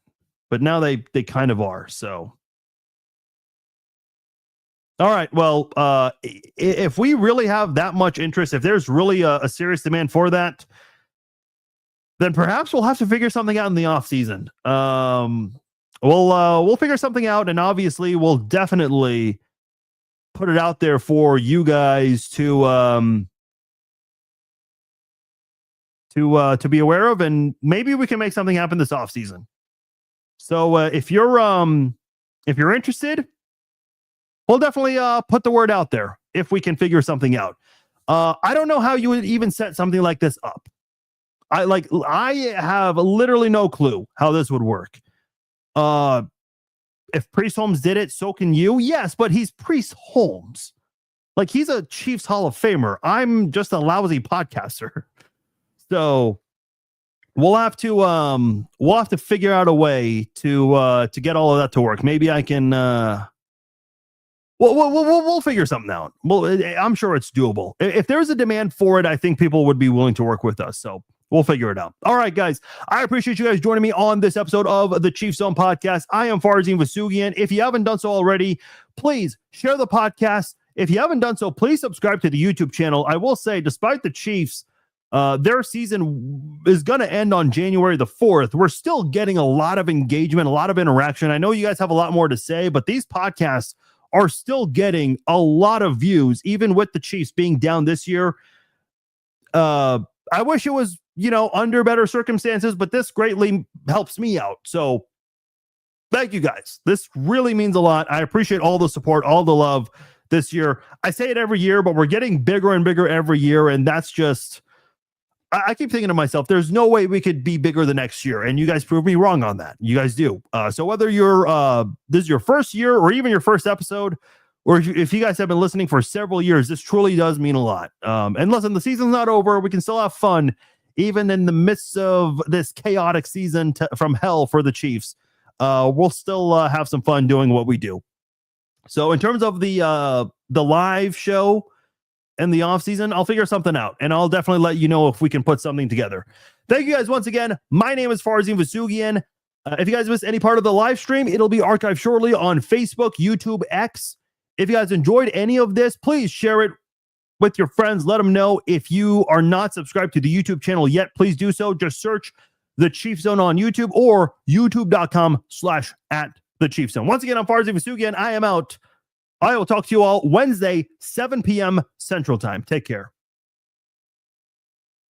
but now they kind of are. So, all right. Well, if we really have that much interest, if there's really a serious demand for that, then perhaps we'll have to figure something out in the off season. We'll figure something out, and obviously we'll definitely put it out there for you guys to be aware of, and maybe we can make something happen this off season. So if you're interested, we'll definitely put the word out there if we can figure something out. I don't know how you would even set something like this up. I have literally no clue how this would work. If Priest Holmes did it, so can you. Yes, but he's Priest Holmes. Like, he's a Chiefs Hall of Famer. I'm just a lousy podcaster. So we'll have to figure out a way to get all of that to work. Maybe I can we'll figure something out. Well, I'm sure it's doable. If there's a demand for it, I think people would be willing to work with us. So we'll figure it out. All right, guys. I appreciate you guys joining me on this episode of the Chiefs Zone podcast. I am Farzin Vousoughian. If you haven't done so already, please share the podcast. If you haven't done so, please subscribe to the YouTube channel. I will say, despite the Chiefs, their season is going to end on January the 4th. We're still getting a lot of engagement, a lot of interaction. I know you guys have a lot more to say, but these podcasts are still getting a lot of views, even with the Chiefs being down this year. I wish it was, under better circumstances, but this greatly helps me out. So thank you guys. This really means a lot. I appreciate all the support, all the love this year. I say it every year, but we're getting bigger and bigger every year. And that's just, I keep thinking to myself, there's no way we could be bigger the next year. And you guys prove me wrong on that. You guys do. So whether this is your first year or even your first episode, or if you guys have been listening for several years, this truly does mean a lot. And listen, the season's not over. We can still have fun, even in the midst of this chaotic season from hell for the Chiefs. We'll still have some fun doing what we do. So in terms of the live show and the off season, I'll figure something out, and I'll definitely let you know if we can put something together. Thank you guys once again. My name is Farzin Vousoughian. If you guys missed any part of the live stream, it'll be archived shortly on Facebook, YouTube, X. If you guys enjoyed any of this, please share it with your friends. Let them know. If you are not subscribed to the YouTube channel yet, please do so. Just search the Chiefs Zone on YouTube or youtube.com/@the the Chiefs Zone. Once again, I'm Farzin Vousoughian. I am out. I will talk to you all Wednesday, 7 p.m. Central Time. Take care.